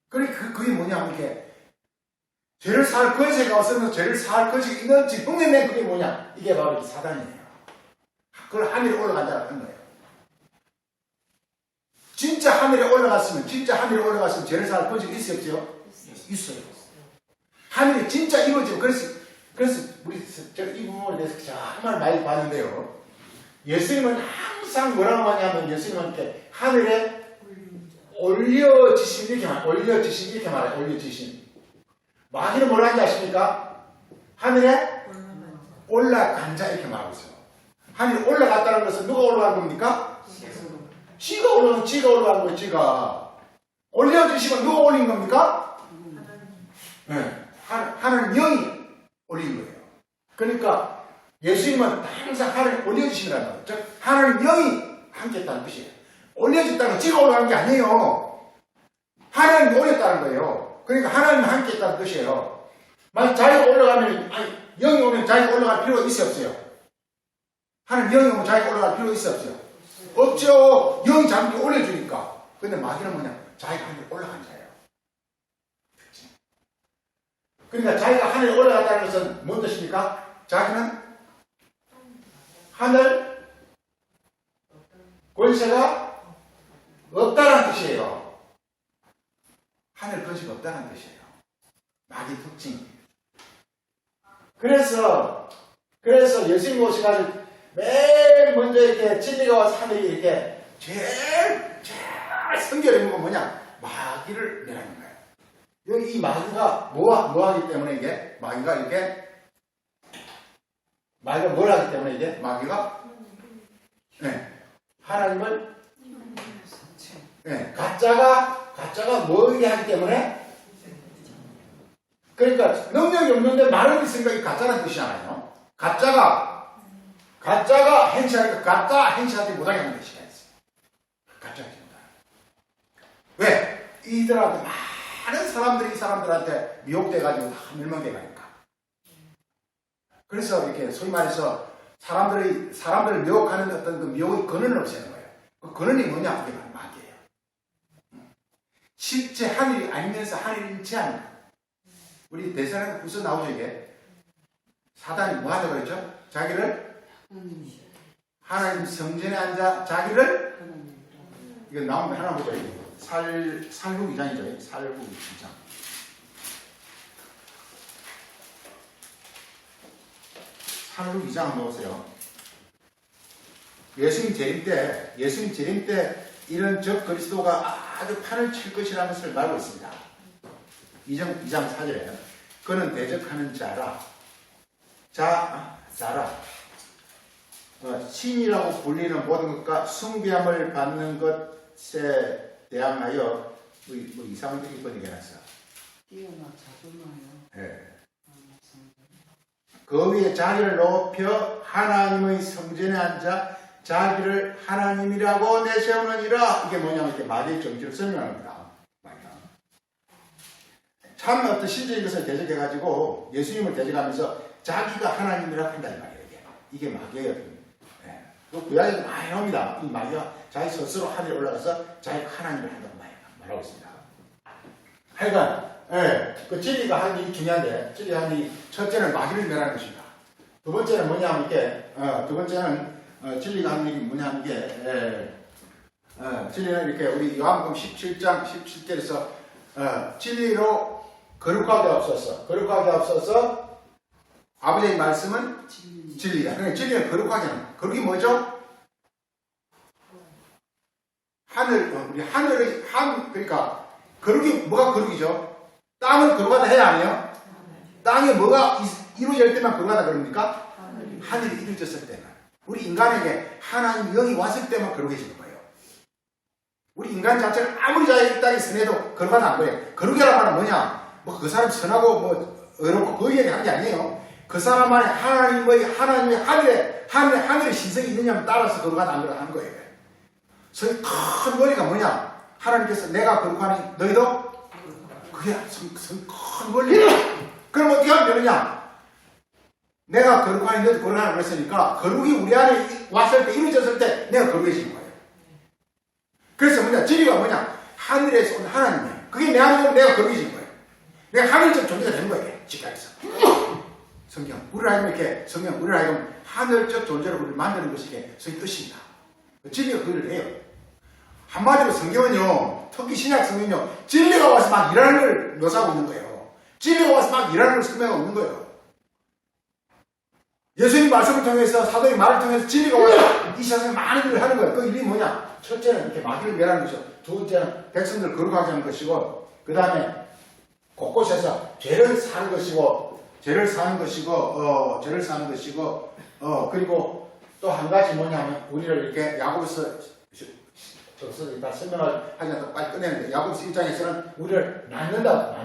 Speaker 1: 그러니까 그게 뭐냐 하면 이게 죄를 살 권세가 없으면서 죄를 살 권세가 있는지 흉내낸 그게 뭐냐? 이게 바로 이 사단이에요. 그걸 하늘에 올라간다고 한 거예요. 진짜 하늘에 올라갔으면 죄를 살 권세가 있어요, 없어요? 있어요. 하늘이 진짜 이루어지고, 그래서 우리 제가 이 부분에 대해서 정말 많이 봤는데요. 예수님은 항상 뭐라고 하냐면, 예수님은 이렇게 하늘에 올려지신 이렇게 말해요. 올려지신. 마귀는 뭐라 하는지 아십니까? 하늘에 올라간 자 이렇게 말하고 있어요. 하늘에 올라갔다는 것은 누가 올라간 겁니까? 지가 올라간 거예요. 지가 올려주시면 누가 올린 겁니까? 네. 하나님 영이 올린 거예요. 그러니까 예수님은 항상 하나님 올려주시라는 거예요. 즉 하나님 영이 함께 했다는 뜻이에요. 올려줬다는 건 지가 올라간 게 아니에요. 하나님이 올렸다는 거예요. 그러니까 하나님이 함께 했다는 뜻이에요. 만약 자기가 올라가면, 영이 오면 자기가 올라갈 필요가 있어요, 없어요? 하나님 영이 오면 자기가 올라갈 필요가 있어요, 없어요? 없죠. 영이 자기를 올려주니까. 근데 마귀는 뭐냐? 자기가 하늘에 올라간 자예요. 그러니까 자기가 하늘에 올라갔다는 것은 뭔 뜻입니까? 자기는 하늘 권세가 없다는 뜻이에요. 하늘 권세가 없다는 뜻이에요. 마귀 특징. 그래서 예수님 오시가지고 맨 먼저 이렇게 진리가 와서 하늘이 이렇게 제일 성결한 건 뭐냐? 마귀를 내라는 거예요. 여기 이 마귀가 뭐 하기 때문에 이게 마귀가 뭘 하기 때문에 이게 마귀가 하나님을 가짜가 뭐이게 하기 때문에 그러니까 능력이 없는데 말은 있으니까 이 가짜라는 뜻이잖아요. 가짜가 행시하니까 가짜 행시하지 못하게 하는 것이야. 가짜 행시 못하게. 왜? 이들한테 많은 사람들이 이 사람들한테 미혹돼가지고 다 멸망돼 가니까. 그래서 이렇게 소위 말해서 사람들을 미혹하는 어떤 그 미혹의 근원을 없애는 거예요. 그 근원이 뭐냐? 그게 바로 마귀예요. 실제 하늘이 아니면서 하늘일체 아닙니다. 우리 대사는 구서 나오죠, 이게. 사단이 뭐 하자고 그랬죠? 자기를 하나님 성전에 앉아 자기를 이거 나오면 하나 보죠. 살국 2장이죠. 살국 2장. 살국 2장 한번 보세요. 예수님 재림 때 이런 적 그리스도가 아주 판을 칠 것이라는 것을 말하고 있습니다. 2장 4절에 그는 대적하는 자라. 신이라고 불리는 모든 것과 숭배함을 받는 것에 대항하여 뭐 이상한 뜻이 번역해놨어.
Speaker 2: 뛰어나 자존하여.
Speaker 1: 네. 그 위에 자기를 높여 하나님의 성전에 앉아 자기를 하나님이라고 내세우느니라. 이게 뭐냐면 이렇게 마귀의 정치를 설명합니다. 참 어떤 실제인 것을 대적해가지고 예수님을 대적하면서 자기가 하나님이라고 한다는 말이에요. 이게 마귀예요. 네. 구약에도 많이 나옵니다. 이 마귀가 자기 스스로 하늘에 올라가서 자기가 하나님을 한다고 말하고 있습니다. 하여간 그 진리가 하는 일이 중요한데, 진리가 하는 일이 첫째는 마귀를 멸하는 것입니다. 두 번째는 뭐냐면 진리가 하는 일이 뭐냐면 진리는 이렇게 우리 요한복음 17장 17절에서 진리로 거룩하게 없어서 아버지의 말씀은 진리야. 그러니까 진리는 거룩하게 하는 거예요. 거룩이 뭐죠? 그러니까 거룩이 뭐가 거룩이죠? 땅을 거룩하다 해야 하네요. 땅에 뭐가 이루어질 때만 거룩하다 그럽니까? 하늘이 이루어졌을 때만. 우리 인간에게 하나님 영이 왔을 때만 거룩해지는 거예요. 우리 인간 자체는 아무리 자기 땅에 선해도 거룩하다 안 거예요. 거룩이라는 말은 뭐냐? 뭐 그 사람 선하고 뭐 어렵고 그 얘기 하는 게 아니에요. 그 사람 안에 하나님의 하늘의 신성이 있느냐에 따라서 거룩하다 안 거룩하는 거예요. 큰 원리가 뭐냐? 하나님께서 내가 거룩하니 너희도 그게 큰 원리야. 그럼 어떻게 하면 되느냐? 내가 거룩하니 너희도 거룩하라고 했으니까 거룩이 우리 안에 왔을 때 이루어졌을 때 내가 거룩해지는 거예요. 그래서 뭐냐? 진리가 뭐냐? 하늘에서 온 하나님이에요. 그게 내 안에 오면 내가 거룩해지는 거예요. 내가 하늘적 존재가 되는 거예요. 직관에서. 성경. 우리를 하여금 하늘적 존재로 우리를 만드는 것이 이게 성의 뜻입니다. 진리가 그걸 해요. 한마디로 성경은요, 특히 신약 성경은요, 진리가 와서 막 일하는 걸 묘사하고 있는 거예요. 진리가 와서 막 일하는 수명이 없는 거예요. 예수님 말씀을 통해서 사도의 말을 통해서 진리가 와서 이 세상에 많은 일을 하는 거예요. 그 일이 뭐냐? 첫째는 이렇게 마귀를 멸하는 것이고, 두 번째는 백성들을 거룩하게 하는 것이고, 그 다음에 곳곳에서 죄를 사는 것이고, 그리고 또 한 가지 뭐냐면, 우리를 이렇게 야고보서 이따 설명을 하지 않고 빨리 끝내는데, 야고보서 1장에서는 우리를 낳는다.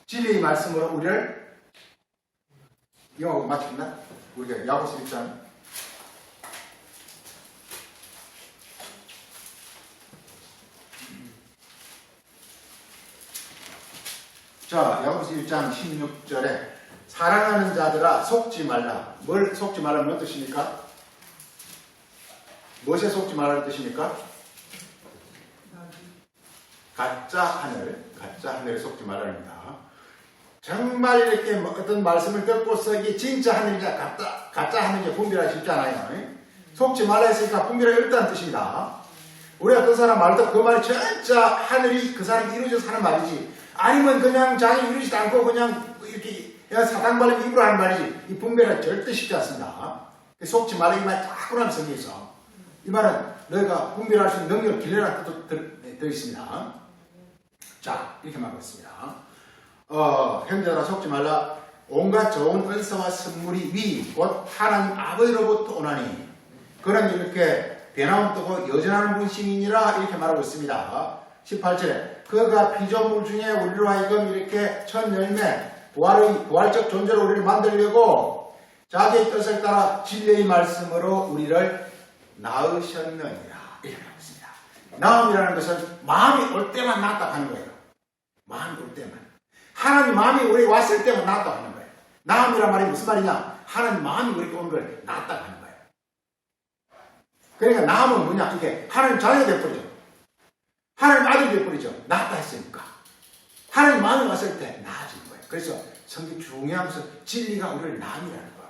Speaker 1: 진리의 말씀으로 우리를 영어로 맞췄나? 우리가 야고보서 1장. 자, 야고보서 1장 16절에 사랑하는 자들아 속지 말라. 뭘 속지 말라는 무슨 뜻입니까? 무엇에 속지 말라는 뜻입니까? 가짜 하늘에 속지 말라입니다. 정말 이렇게 어떤 말씀을 듣고서 이게 진짜 하늘이냐 가짜 하늘이냐 분별하기 쉽지 않아요. 속지 말라 했으니까 분별하기 어렵다는 뜻입니다. 우리가 어떤 사람 말 듣고 그 말이 진짜 하늘이 그 사람이 이루어져서 하는 말이지, 아니면 그냥 자기 이루지도 않고 그냥 이렇게 사탕발림 입으로 하는 말이지, 이 분별하기 절대 쉽지 않습니다. 속지 말라 이 말이 자꾸 나는 성경에서 이 말은 너희가 분별할 수 있는 능력을 길러라 뜻도 들어있습니다. 자, 이렇게 말하고 있습니다. 형제들아 속지 말라. 온갖 좋은 은사와 선물이 위 곧 하나님 아버지로부터 오나니 그는 이렇게 변함 뜨고 여전한 분심이니라 이렇게 말하고 있습니다. 18절에 그가 피조물 중에 우리로 하여금 이렇게 첫 열매 부활적 존재로 우리를 만들려고 자기의 뜻을 따라 진리의 말씀으로 우리를 낳으셨느니라 이렇게 말하고 있습니다. 낳음이라는 것은 마음이 올 때만 낳았다 하는 거예요. 마음이 올 때만. 하나님 마음이 우리 왔을 때만 낳았다 하는 거예요. 낳음이란 말이 무슨 말이냐? 하나님 마음이 우리에게 온 걸 낳았다 하는 거예요. 그러니까 낳음은 뭐냐? 이게 하나님 자녀가 되어버리죠. 하나님 아들이 되어버리죠. 낳았다 했으니까. 하나님 마음이 왔을 때 낳아지는 거예요. 그래서 성경 중요한 것은 진리가 우리를 낳음이라는 거예요.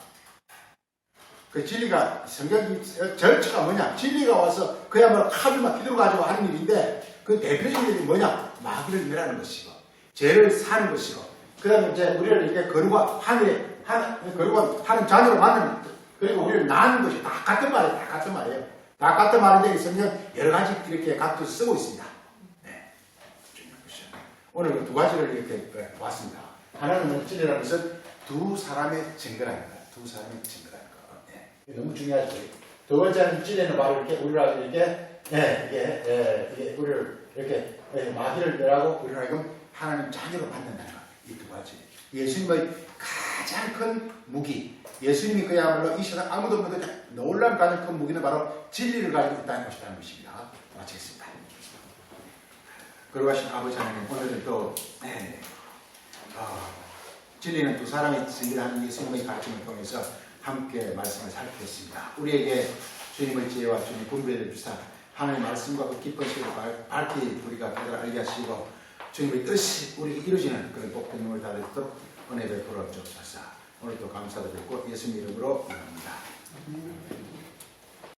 Speaker 1: 그 진리가 성경 절차가 뭐냐? 진리가 와서 그야말로 칼을 기도로 가지고 하는 일인데 그 대표적인 일이 뭐냐? 마귀를 멸하는 것이고 죄를 사는 것이고 그 다음에 이제 우리를 이렇게 거룩한 하나님 자녀로 만드는 것, 그리고 우리를 낳는 것이 다 같은 말이에요. 다 같은 말인데 성경 여러 가지 이렇게 각도 쓰고 있습니다. 네. 오늘 두 가지를 이렇게 봤습니다. 하나는 진리라는 것은 두 사람의 증거라는 거예요. 두 사람의 증거라는 거. 네. 너무 중요하죠. 두 번째는 진리는 바로 이렇게 우리를 이게 우리를 이렇게 마귀를 멸하고 우리를 하여금 하나님 자녀로 만든다는 거. 이 두 가지. 예수님의 가장 큰 무기. 예수님이 그야말로 이 세상 아무도 없는 놀라운 가장 큰 무기는 바로 진리를 가지고 있다는 것이라는 것입니다. 마치겠습니다. 거룩하신 아버지 하나님, 오늘은 또 진리는 두 사람이 증거하는 예수님의 가르침을 통해서 함께 말씀을 살폈습니다. 우리에게 주님의 지혜와 주님의 분별을 주사 하나님의 말씀과 그 깊은 시를 밝히 우리가 그들을 알게 하시고 주님의 뜻이 우리에게 이루어지는 그런 복된 힘을 다하도록 은혜 베풀어 주옵소서. 오늘도 감사드리고 예수님 이름으로 기도합니다.